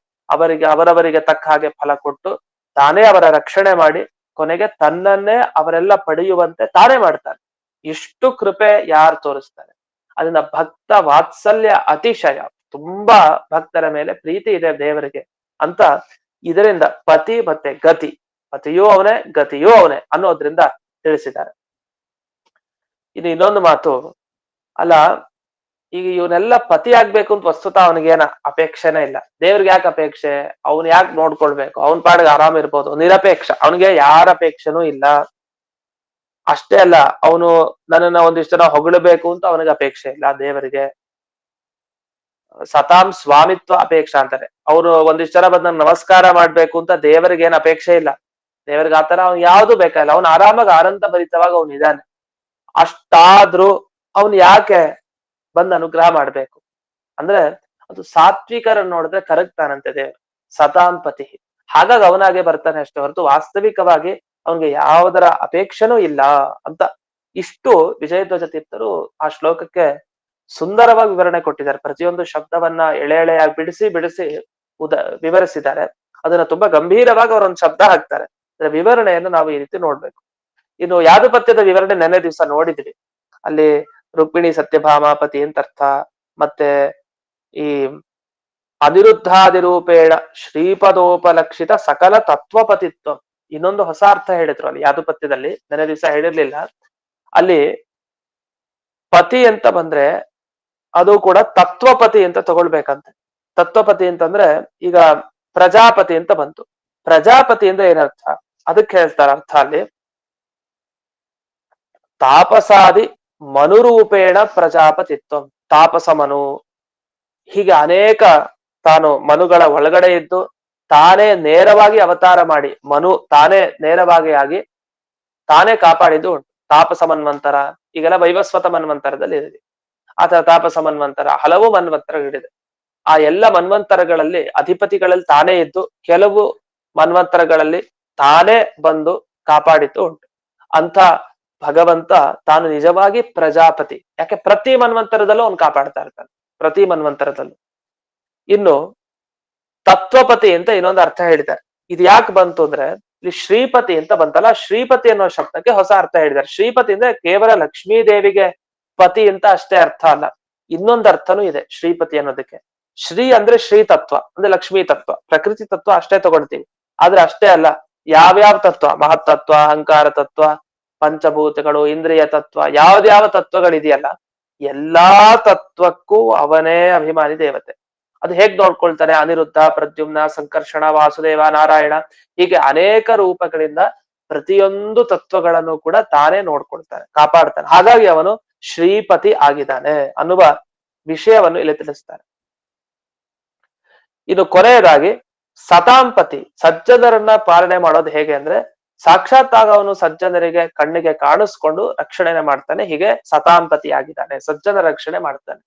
ಅವರವರಿಗೆ ತಕ್ಕ ಹಾಗೆ ಫಲ ಕೊಟ್ಟು, ತಾನೇ ಅವರ ರಕ್ಷಣೆ ಮಾಡಿ, ಕೊನೆಗೆ ತನ್ನನ್ನೇ ಅವರೆಲ್ಲ ಪಡೆಯುವಂತೆ ತಾನೇ ಮಾಡ್ತಾರೆ. ಇಷ್ಟು ಕೃಪೆ ಯಾರು ತೋರಿಸ್ತಾರೆ? ಅದನ್ನ ಭಕ್ತ ವಾತ್ಸಲ್ಯ ಅತಿಶಯ, ತುಂಬಾ ಭಕ್ತರ ಮೇಲೆ ಪ್ರೀತಿ ಇದೆ ದೇವರಿಗೆ ಅಂತ ಇದರಿಂದ ಪತಿ ಮತ್ತೆ ಗತಿ, ಪತಿಯೂ ಅವನೇ ಗತಿಯೂ ಅವನೇ ಅನ್ನೋದ್ರಿಂದ ತಿಳಿಸಿದ್ದಾರೆ. ಇದು ಇನ್ನೊಂದು ಮಾತು, ಅಲ್ಲ ಈಗ ಇವನೆಲ್ಲ ಪತಿ ಆಗ್ಬೇಕು ಅಂತ ವಸ್ತುತ ಅವನಿಗೇನ ಅಪೇಕ್ಷೆನೇ ಇಲ್ಲ. ದೇವ್ರಿಗೆ ಯಾಕೆ ಅಪೇಕ್ಷೆ? ಅವ್ನ್ ಯಾಕೆ ನೋಡ್ಕೊಳ್ಬೇಕು? ಅವನ್ ಪಾಡಿಗೆ ಆರಾಮ್ ಇರ್ಬೋದು, ನಿರಪೇಕ್ಷ, ಅವನಿಗೆ ಯಾರ ಅಪೇಕ್ಷೆನೂ ಇಲ್ಲ. ಅಷ್ಟೇ ಅಲ್ಲ, ಅವನು ನನ್ನನ್ನ ಒಂದಿಷ್ಟು ಜನ ಹೊಗಳಬೇಕು ಅಂತ ಅವನಿಗೆ ಅಪೇಕ್ಷೆ ಇಲ್ಲ. ದೇವರಿಗೆ ಸತಾಂ ಸ್ವಾಮಿತ್ವ ಅಪೇಕ್ಷೆ ಅಂತಾರೆ. ಅವ್ರು ಒಂದಿಷ್ಟು ಜನ ಬಂದ್ ನಂಗೆ ನಮಸ್ಕಾರ ಮಾಡ್ಬೇಕು ಅಂತ ದೇವರಿಗೆ ಏನ್ ಅಪೇಕ್ಷೆ ಇಲ್ಲ. ದೇವರಿಗೆ ಆತರ ಅವ್ನು ಯಾವ್ದು ಬೇಕಾಗಿಲ್ಲ, ಅವ್ನು ಆರಾಮಾಗಿ ಆನಂದ ಭರಿತವಾಗಿ ಅವ್ನು ಇದ್ದಾನೆ. ಅಷ್ಟಾದ್ರೂ ಅವನು ಯಾಕೆ ಬಂದ್ ಅನುಗ್ರಹ ಮಾಡ್ಬೇಕು ಅಂದ್ರೆ, ಅದು ಸಾತ್ವಿಕರನ್ನು ನೋಡಿದ್ರೆ ಕರಗ್ತಾನಂತೆ ದೇವರು, ಸತಾಂಪತಿ. ಹಾಗಾಗಿ ಅವನಾಗೆ ಬರ್ತಾನೆ ಅಷ್ಟೇ ಹೊರತು ವಾಸ್ತವಿಕವಾಗಿ ಅವನಿಗೆ ಯಾವುದರ ಅಪೇಕ್ಷೆನೂ ಇಲ್ಲ ಅಂತ. ಇಷ್ಟು ವಿಜಯಧ್ವಜ ತೀರ್ಥರು ಆ ಶ್ಲೋಕಕ್ಕೆ ಸುಂದರವಾಗಿ ವಿವರಣೆ ಕೊಟ್ಟಿದ್ದಾರೆ. ಪ್ರತಿಯೊಂದು ಶಬ್ದವನ್ನ ಎಳೆ ಎಳೆಯಾಗಿ ಬಿಡಿಸಿ ಬಿಡಿಸಿ ವಿವರಿಸಿದ್ದಾರೆ. ಅದನ್ನ ತುಂಬಾ ಗಂಭೀರವಾಗಿ ಅವರೊಂದು ಶಬ್ದ ಹಾಕ್ತಾರೆ. ಅದರ ವಿವರಣೆಯನ್ನು ನಾವು ಈ ರೀತಿ ನೋಡ್ಬೇಕು. ಇನ್ನು ಯಾದುಪತ್ಯದ ವಿವರಣೆ ನೆನ್ನೆ ದಿವಸ ನೋಡಿದ್ವಿ. ಅಲ್ಲಿ ರುಕ್ಮಿಣಿ ಸತ್ಯಭಾಮಾಪತಿ ಅಂತ ಅರ್ಥ, ಮತ್ತೆ ಈ ಅನಿರುದ್ಧಾದಿರೂಪೇಣ ಶ್ರೀಪದೋಪಲಕ್ಷಿತ ಸಕಲ ತತ್ವಪತಿತ್ವ, ಇನ್ನೊಂದು ಹೊಸ ಅರ್ಥ ಹೇಳಿದ್ರು ಅಲ್ಲಿ ಯಾದುಪತ್ಯದಲ್ಲಿ, ನೆನ್ನೆ ದಿವಸ ಹೇಳಿರ್ಲಿಲ್ಲ. ಅಲ್ಲಿ ಪತಿ ಅಂತ ಬಂದ್ರೆ ಅದು ಕೂಡ ತತ್ವಪತಿ ಅಂತ ತಗೊಳ್ಬೇಕಂತೆ. ತತ್ವಪತಿ ಅಂತಂದ್ರೆ ಈಗ ಪ್ರಜಾಪತಿ ಅಂತ ಬಂತು. ಪ್ರಜಾಪತಿ ಅಂದ್ರೆ ಏನರ್ಥ? ಅದಕ್ಕೆ ಹೇಳ್ತಾರ ಅರ್ಥ ಅಲ್ಲಿ, ತಾಪಸಾದಿ ಮನುರೂಪೇಣ ಪ್ರಜಾಪತಿತ್ವ, ತಾಪಸ ಮನು, ಹೀಗೆ ಅನೇಕ ತಾನು ಮನುಗಳ ಒಳಗಡೆ ಇದ್ದು ತಾನೇ ನೇರವಾಗಿ ಅವತಾರ ಮಾಡಿ, ಮನು ತಾನೇ ನೇರವಾಗಿ ಆಗಿ ತಾನೇ ಕಾಪಾಡಿದ್ದು ಉಂಟು. ತಾಪಸ ಮನ್ವಂತರ, ಈಗೆಲ್ಲ ವೈವಸ್ವತ ಮನ್ವಂತರದಲ್ಲಿ ಇದೆ. ಆತರ ತಾಪಸ ಮನ್ವಂತರ, ಹಲವು ಮನ್ವಂತರಗಳಿದೆ. ಆ ಎಲ್ಲ ಮನ್ವಂತರಗಳಲ್ಲಿ ಅಧಿಪತಿಗಳಲ್ಲಿ ತಾನೇ ಇದ್ದು, ಕೆಲವು ಮನ್ವಂತರಗಳಲ್ಲಿ ತಾನೇ ಬಂದು ಕಾಪಾಡಿದ್ದು ಉಂಟು. ಅಂತ ಭಗವಂತ ತಾನು ನಿಜವಾಗಿ ಪ್ರಜಾಪತಿ. ಯಾಕೆ ಪ್ರತಿ ಮನ್ವಂತರದಲ್ಲೂ ಅವ್ನು ಕಾಪಾಡ್ತಾ ಇರ್ತಾನೆ, ಪ್ರತಿ ಮನ್ವಂತರದಲ್ಲೂ. ಇನ್ನು ತತ್ವಪತಿ ಅಂತ ಇನ್ನೊಂದು ಅರ್ಥ ಹೇಳಿದ್ದಾರೆ. ಇದು ಯಾಕೆ ಬಂತು ಅಂದ್ರೆ, ಇಲ್ಲಿ ಶ್ರೀಪತಿ ಅಂತ ಬಂತಲ್ಲ, ಶ್ರೀಪತಿ ಅನ್ನೋ ಶಬ್ದಕ್ಕೆ ಹೊಸ ಅರ್ಥ ಹೇಳಿದ್ದಾರೆ. ಶ್ರೀಪತಿ ಅಂದ್ರೆ ಕೇವಲ ಲಕ್ಷ್ಮೀ ದೇವಿಗೆ ಪತಿ ಅಂತ ಅಷ್ಟೇ ಅರ್ಥ ಅಲ್ಲ, ಇನ್ನೊಂದು ಅರ್ಥನೂ ಇದೆ ಶ್ರೀಪತಿ ಅನ್ನೋದಕ್ಕೆ. ಶ್ರೀ ಅಂದ್ರೆ ಶ್ರೀ ತತ್ವ ಅಂದ್ರೆ ಲಕ್ಷ್ಮೀ ತತ್ವ, ಪ್ರಕೃತಿ ತತ್ವ ಅಷ್ಟೇ ತಗೊಳ್ತೀವಿ. ಆದ್ರೆ ಅಷ್ಟೇ ಅಲ್ಲ, ಯಾವ್ಯಾವ ತತ್ವ, ಮಹತ್ತತ್ವ, ಅಹಂಕಾರ ತತ್ವ, ಪಂಚಭೂತಗಳು, ಇಂದ್ರಿಯ ತತ್ವ, ಯಾವ್ದ್ಯಾವ ತತ್ವಗಳಿದೆಯಲ್ಲ ಎಲ್ಲಾ ತತ್ವಕ್ಕೂ ಅವನೇ ಅಭಿಮಾನಿ ದೇವತೆ. ಅದು ಹೇಗ್ ನೋಡ್ಕೊಳ್ತಾನೆ? ಅನಿರುದ್ಧ, ಪ್ರದ್ಯುಮ್ನ, ಸಂಕರ್ಷಣ, ವಾಸುದೇವ, ನಾರಾಯಣ, ಹೀಗೆ ಅನೇಕ ರೂಪಗಳಿಂದ ಪ್ರತಿಯೊಂದು ತತ್ವಗಳನ್ನು ಕೂಡ ತಾನೇ ನೋಡ್ಕೊಳ್ತಾನೆ, ಕಾಪಾಡ್ತಾನೆ. ಹಾಗಾಗಿ ಅವನು ಶ್ರೀಪತಿ ಆಗಿದ್ದಾನೆ ಅನ್ನುವ ವಿಷಯವನ್ನು ಇಲ್ಲಿ ತಿಳಿಸ್ತಾರೆ. ಇದು ಕೊನೆಯದಾಗಿ ಸತಾಂಪತಿ, ಸಜ್ಜನರನ್ನ ಪಾಲನೆ ಮಾಡೋದು ಹೇಗೆ ಅಂದ್ರೆ ಸಾಕ್ಷಾತ್ ಆಗ ಅವನು ಸಜ್ಜನರಿಗೆ ಕಣ್ಣಿಗೆ ಕಾಣಿಸ್ಕೊಂಡು ರಕ್ಷಣೆ ಮಾಡ್ತಾನೆ. ಹೀಗೆ ಸತಾಂಪತಿ ಆಗಿದ್ದಾನೆ, ಸಜ್ಜನ ರಕ್ಷಣೆ ಮಾಡ್ತಾನೆ.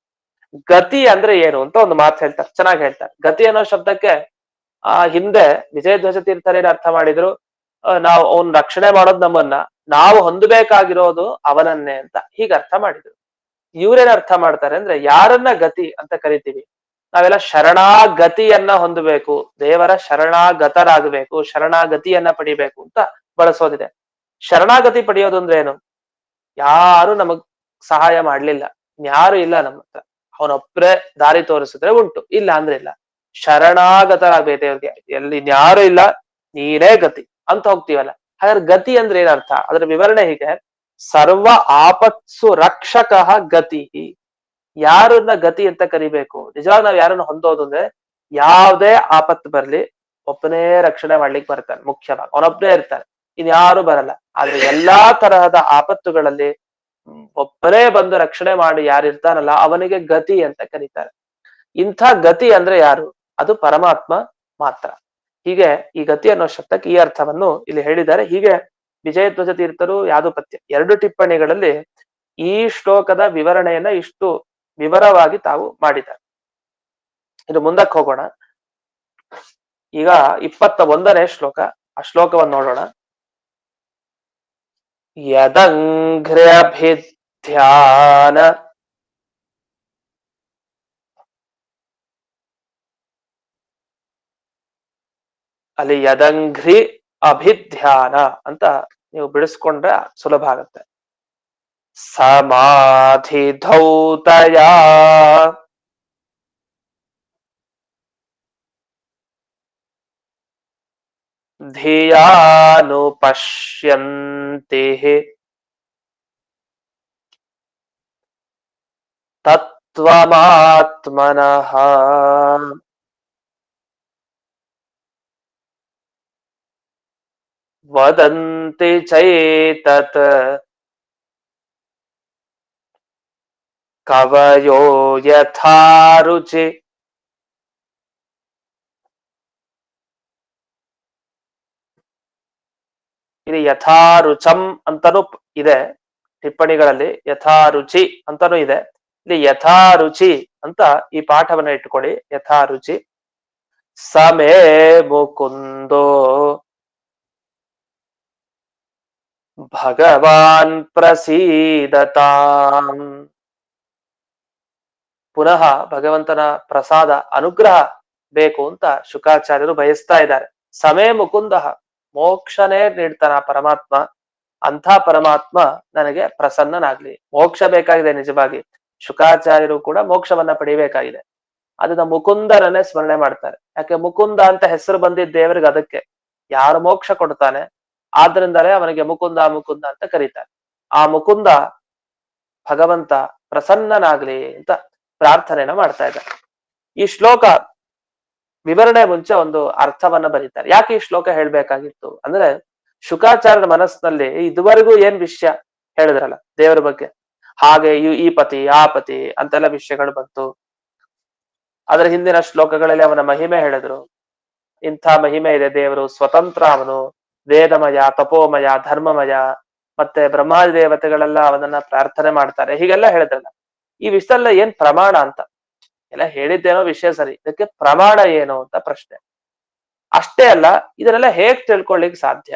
ಗತಿ ಅಂದ್ರೆ ಏನು ಅಂತ ಒಂದು ಮಾತು ಹೇಳ್ತಾರೆ, ಚೆನ್ನಾಗಿ ಹೇಳ್ತಾರೆ. ಗತಿ ಅನ್ನೋ ಶಬ್ದಕ್ಕೆ ಹಿಂದೆ ವಿಜಯಧ್ವಜ ತೀರ್ಥರೇನು ಅರ್ಥ ಮಾಡಿದ್ರು, ನಾವು ಅವನ್ ರಕ್ಷಣೆ ಮಾಡೋದು ನಮ್ಮನ್ನ, ನಾವು ಹೊಂದಬೇಕಾಗಿರೋದು ಅವನನ್ನೇ ಅಂತ ಹೀಗೆ ಅರ್ಥ ಮಾಡಿದ್ರು. ಇವ್ರೇನ್ ಅರ್ಥ ಮಾಡ್ತಾರೆ ಅಂದ್ರೆ ಯಾರನ್ನ ಗತಿ ಅಂತ ಕರಿತೀವಿ, ನಾವೆಲ್ಲ ಶರಣಾಗತಿಯನ್ನ ಹೊಂದಬೇಕು, ದೇವರ ಶರಣಾಗತರಾಗಬೇಕು, ಶರಣಾಗತಿಯನ್ನ ಪಡಿಬೇಕು ಅಂತ ಬಳಸೋದಿದೆ. ಶರಣಾಗತಿ ಪಡೆಯೋದು ಅಂದ್ರೆ ಏನು? ಯಾರು ನಮಗ್ ಸಹಾಯ ಮಾಡ್ಲಿಲ್ಲ, ಯಾರು ಇಲ್ಲ ನಮ್ಮ ಹತ್ರ, ಅವನೊಬ್ರೆ ದಾರಿ ತೋರಿಸಿದ್ರೆ ಉಂಟು, ಇಲ್ಲ ಅಂದ್ರೆ ಇಲ್ಲ. ಶರಣಾಗತರಾಗ್ಬೇಕು ದೇವ್ರಿಗೆ, ಎಲ್ಲಿ ಯಾರು ಇಲ್ಲ, ನೀನೇ ಗತಿ ಅಂತ ಹೋಗ್ತೀವಲ್ಲ. ಹಾಗಾದ್ರೆ ಗತಿ ಅಂದ್ರೆ ಏನರ್ಥ? ಅದ್ರ ವಿವರಣೆ ಹೀಗೆ: ಸರ್ವ ಆಪತ್ಸು ರಕ್ಷಕ ಗತಿ. ಯಾರನ್ನ ಗತಿ ಅಂತ ಕರಿಬೇಕು? ನಿಜವಾಗಿ ನಾವ್ ಯಾರನ್ನ ಹೊಂದೋದು ಅಂದ್ರೆ ಯಾವ್ದೇ ಆಪತ್ತು ಬರ್ಲಿ ಒಬ್ಬನೇ ರಕ್ಷಣೆ ಮಾಡ್ಲಿಕ್ಕೆ ಬರ್ತಾನೆ, ಮುಖ್ಯವಾಗಿ ಅವನೊಬ್ಬನೇ ಇರ್ತಾನೆ, ಇನ್ಯಾರು ಬರಲ್ಲ. ಆದ್ರೆ ಎಲ್ಲಾ ತರಹದ ಆಪತ್ತುಗಳಲ್ಲಿ ಒಬ್ಬನೇ ಬಂದು ರಕ್ಷಣೆ ಮಾಡಿ ಯಾರಿರ್ತಾನಲ್ಲ ಅವನಿಗೆ ಗತಿ ಅಂತ ಕರೀತಾರೆ. ಇಂಥ ಗತಿ ಅಂದ್ರೆ ಯಾರು? ಅದು ಪರಮಾತ್ಮ ಮಾತ್ರ. ಹೀಗೆ ಈ ಗತಿ ಅನ್ನೋ ಶಬ್ದಕ್ಕೆ ಈ ಅರ್ಥವನ್ನು ಇಲ್ಲಿ ಹೇಳಿದ್ದಾರೆ. ಹೀಗೆ ವಿಜಯಧ್ವಜ ತೀರ್ಥರು ಯಾದುಪತ್ಯ 2 ಟಿಪ್ಪಣಿಗಳಲ್ಲಿ ಈ ಶ್ಲೋಕದ ವಿವರಣೆಯನ್ನ ಇಷ್ಟು ವಿವರವಾಗಿ ತಾವು ಮಾಡಿದ್ದಾರೆ. ಇದು ಮುಂದಕ್ಕೆ ಹೋಗೋಣ. ಈಗ 21ನೇ ಶ್ಲೋಕ, ಆ ಶ್ಲೋಕವನ್ನು ನೋಡೋಣ. ಯದಂಘ್ರ್ಯಭಿಧ್ಯಾನ ಅಲ್ಲಿ ಯದಂಘ್ರಿ ಅಭಿಧ್ಯಾನ ಅಂತ ನೀವು ಬಿಡಿಸ್ಕೊಂಡ್ರೆ ಸುಲಭ ಆಗುತ್ತೆ. ಸಮಾಧಿ ಧೌತಯ ಧಿಯಾನುಪಶ್ಯಂತಿ ತತ್ವಮಾತ್ಮನಃ ವದಂತಿ ಚೈತತ್ ಕವಯೋ ಯಥಾ ರುಚಿ. ಇಲ್ಲಿ ಯಥಾರುಚಂ ಅಂತಾನೂ ಇದೆ ಟಿಪ್ಪಣಿಗಳಲ್ಲಿ, ಯಥಾರುಚಿ ಅಂತಾನೂ ಇದೆ. ಇಲ್ಲಿ ಯಥಾರುಚಿ ಅಂತ ಈ ಪಾಠವನ್ನ ಇಟ್ಕೊಳ್ಳಿ. ಯಥಾರುಚಿ ಸಮೇ ಮುಕುಂದೋ ಭಗವಾನ್ ಪ್ರಸೀದತಾಂ. ಪುನಃ ಭಗವಂತನ ಪ್ರಸಾದ ಅನುಗ್ರಹ ಬೇಕು ಅಂತ ಶುಕಾಚಾರ್ಯರು ಬಯಸ್ತಾ ಇದ್ದಾರೆ. ಸಮೇ ಮುಕುಂದ, ಮೋಕ್ಷನೇ ನೀಡ್ತಾನ ಪರಮಾತ್ಮ, ಅಂಥ ಪರಮಾತ್ಮ ನನಗೆ ಪ್ರಸನ್ನನಾಗ್ಲಿ. ಮೋಕ್ಷ ಬೇಕಾಗಿದೆ ನಿಜವಾಗಿ, ಶುಕಾಚಾರ್ಯರು ಕೂಡ ಮೋಕ್ಷವನ್ನ ಪಡಿಬೇಕಾಗಿದೆ. ಅದನ್ನ ಮುಕುಂದರನ್ನೇ ಸ್ಮರಣೆ ಮಾಡ್ತಾರೆ. ಯಾಕೆ ಮುಕುಂದ ಅಂತ ಹೆಸರು ಬಂದಿದ್ದ ದೇವರಿಗೆ ಅದಕ್ಕೆ, ಯಾರು ಮೋಕ್ಷ ಕೊಡ್ತಾನೆ ಆದ್ರಿಂದಲೇ ಅವನಿಗೆ ಮುಕುಂದ ಮುಕುಂದ ಅಂತ ಕರೀತಾರೆ. ಆ ಮುಕುಂದ ಭಗವಂತ ಪ್ರಸನ್ನನಾಗ್ಲಿ ಅಂತ ಪ್ರಾರ್ಥನೆಯನ್ನ ಮಾಡ್ತಾ ಇದ್ದಾರೆ. ಈ ಶ್ಲೋಕ ವಿವರಣೆ ಮುಂಚೆ ಒಂದು ಅರ್ಥವನ್ನ ಬರೀತಾರೆ. ಯಾಕೆ ಈ ಶ್ಲೋಕ ಹೇಳ್ಬೇಕಾಗಿತ್ತು ಅಂದ್ರೆ, ಶುಕಾಚಾರ್ಯರ ಮನಸ್ಸಿನಲ್ಲಿ ಇದುವರೆಗೂ ಏನ್ ವಿಷಯ ಹೇಳಿದ್ರಲ್ಲ ದೇವರ ಬಗ್ಗೆ, ಹಾಗೆ ಈ ಪತಿ ಆ ಪತಿ ಅಂತೆಲ್ಲ ವಿಷಯಗಳು ಬಂತು. ಅದರ ಹಿಂದಿನ ಶ್ಲೋಕಗಳಲ್ಲಿ ಅವನ ಮಹಿಮೆ ಹೇಳಿದ್ರು. ಇಂಥ ಮಹಿಮೆ ಇದೆ ದೇವರು, ಸ್ವತಂತ್ರ, ಅವನು ವೇದಮಯ, ತಪೋಮಯ, ಧರ್ಮಮಯ, ಮತ್ತೆ ಬ್ರಹ್ಮಾದಿ ದೇವತೆಗಳೆಲ್ಲ ಅವನನ್ನ ಪ್ರಾರ್ಥನೆ ಮಾಡ್ತಾರೆ, ಹೀಗೆಲ್ಲ ಹೇಳಿದ್ರಲ್ಲ. ಈ ವಿಷಯದಲ್ಲ ಏನ್ ಪ್ರಮಾಣ ಅಂತ ಎಲ್ಲ ಹೇಳಿದ್ದೇನೋ ವಿಷಯ ಸರಿ, ಇದಕ್ಕೆ ಪ್ರಮಾಣ ಏನು ಅಂತ ಪ್ರಶ್ನೆ. ಅಷ್ಟೇ ಅಲ್ಲ, ಇದನ್ನೆಲ್ಲ ಹೇಗ್ ತಿಳ್ಕೊಳ್ಳಿಕ್ ಸಾಧ್ಯ,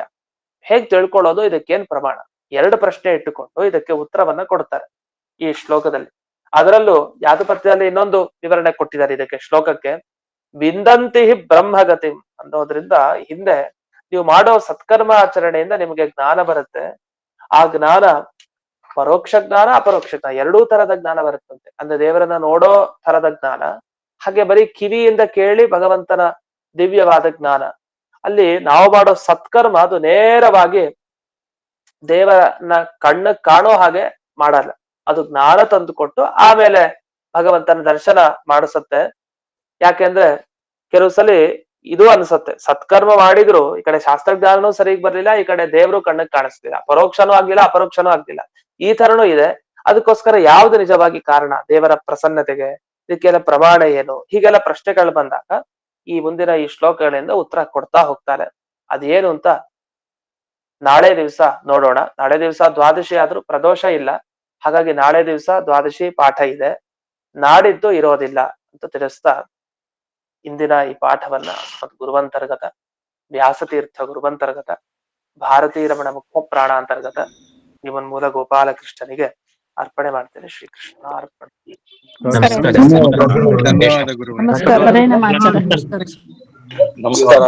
ಹೇಗ್ ತಿಳ್ಕೊಳ್ಳೋದು, ಇದಕ್ಕೇನ್ ಪ್ರಮಾಣ? 2 ಪ್ರಶ್ನೆ ಇಟ್ಟುಕೊಂಡು ಇದಕ್ಕೆ ಉತ್ತರವನ್ನ ಕೊಡ್ತಾರೆ ಈ ಶ್ಲೋಕದಲ್ಲಿ. ಅದರಲ್ಲೂ ಯಾದುಪತ್ಯದಲ್ಲಿ ಇನ್ನೊಂದು ವಿವರಣೆ ಕೊಟ್ಟಿದ್ದಾರೆ ಇದಕ್ಕೆ ಶ್ಲೋಕಕ್ಕೆ. ವಿಂದಂತಿ ಬ್ರಹ್ಮಗತಿ ಅನ್ನೋದ್ರಿಂದ ಹಿಂದೆ ನೀವು ಮಾಡೋ ಸತ್ಕರ್ಮ ಆಚರಣೆಯಿಂದ ನಿಮಗೆ ಜ್ಞಾನ ಬರುತ್ತೆ. ಆ ಜ್ಞಾನ ಪರೋಕ್ಷ ಜ್ಞಾನ, ಅಪರೋಕ್ಷ ಜ್ಞಾನ, 2 ತರದ ಜ್ಞಾನ ಬರುತ್ತಂತೆ. ಅಂದ್ರೆ ದೇವರನ್ನ ನೋಡೋ ತರದ ಜ್ಞಾನ, ಹಾಗೆ ಬರೀ ಕಿವಿಯಿಂದ ಕೇಳಿ ಭಗವಂತನ ದಿವ್ಯವಾದ ಜ್ಞಾನ. ಅಲ್ಲಿ ನಾವು ಮಾಡೋ ಸತ್ಕರ್ಮ ಅದು ನೇರವಾಗಿ ದೇವರನ್ನ ಕಣ್ಣು ಕಾಣೋ ಹಾಗೆ ಮಾಡಲ್ಲ. ಅದು ಜ್ಞಾನ ತಂದು ಕೊಟ್ಟು ಆಮೇಲೆ ಭಗವಂತನ ದರ್ಶನ ಮಾಡಿಸುತ್ತೆ. ಯಾಕೆಂದ್ರೆ ಕೆಲವು ಸಲ ಇದು ಅನ್ಸತ್ತೆ, ಸತ್ಕರ್ಮ ಮಾಡಿದ್ರು ಈ ಕಡೆ ಶಾಸ್ತ್ರಜ್ಞಾನನೂ ಸರಿಗ್ ಬರ್ಲಿಲ್ಲ, ಈ ಕಡೆ ದೇವ್ರು ಕಣ್ಣಕ್ ಕಾಣಿಸ್ಲಿಲ್ಲ, ಪರೋಕ್ಷನೂ ಆಗ್ಲಿಲ್ಲ ಅಪರೋಕ್ಷನೂ ಆಗ್ಲಿಲ್ಲ, ಈ ತರನೂ ಇದೆ. ಅದಕ್ಕೋಸ್ಕರ ಯಾವ್ದು ನಿಜವಾಗಿ ಕಾರಣ ದೇವರ ಪ್ರಸನ್ನತೆಗೆ, ಇದಕ್ಕೆಲ್ಲ ಪ್ರಮಾಣ ಏನು, ಹೀಗೆಲ್ಲ ಪ್ರಶ್ನೆಗಳು ಬಂದಾಗ ಈ ಮುಂದಿನ ಈ ಶ್ಲೋಕಗಳಿಂದ ಉತ್ತರ ಕೊಡ್ತಾ ಹೋಗ್ತಾರೆ. ಅದೇನು ಅಂತ ನಾಳೆ ದಿವಸ ನೋಡೋಣ. ನಾಳೆ ದಿವಸ ದ್ವಾದಶಿ ಆದ್ರೂ ಪ್ರದೋಷ ಇಲ್ಲ, ಹಾಗಾಗಿ ನಾಳೆ ದಿವಸ ದ್ವಾದಶಿ ಪಾಠ ಇದೆ, ನಾಡಿದ್ದು ಇರೋದಿಲ್ಲ ಅಂತ ತಿಳಿಸ್ತಾ ಇಂದಿನ ಈ ಪಾಠವನ್ನ ಗುರುವಂತರ್ಗತ ವ್ಯಾಸತೀರ್ಥ ಗುರುವಂತರ್ಗತ ಭಾರತೀ ರಮಣ ಮುಖ್ಯ ಪ್ರಾಣ ಅಂತರ್ಗತ ಜೀವನ್ಮೂಲ ಗೋಪಾಲಕೃಷ್ಣನಿಗೆ ಅರ್ಪಣೆ ಮಾಡ್ತೇನೆ. ಶ್ರೀಕೃಷ್ಣ ಅರ್ಪಣೆ. ಧನ್ಯವಾದ ಗುರು. ನಮಸ್ಕಾರ. ನಮಸ್ಕಾರ.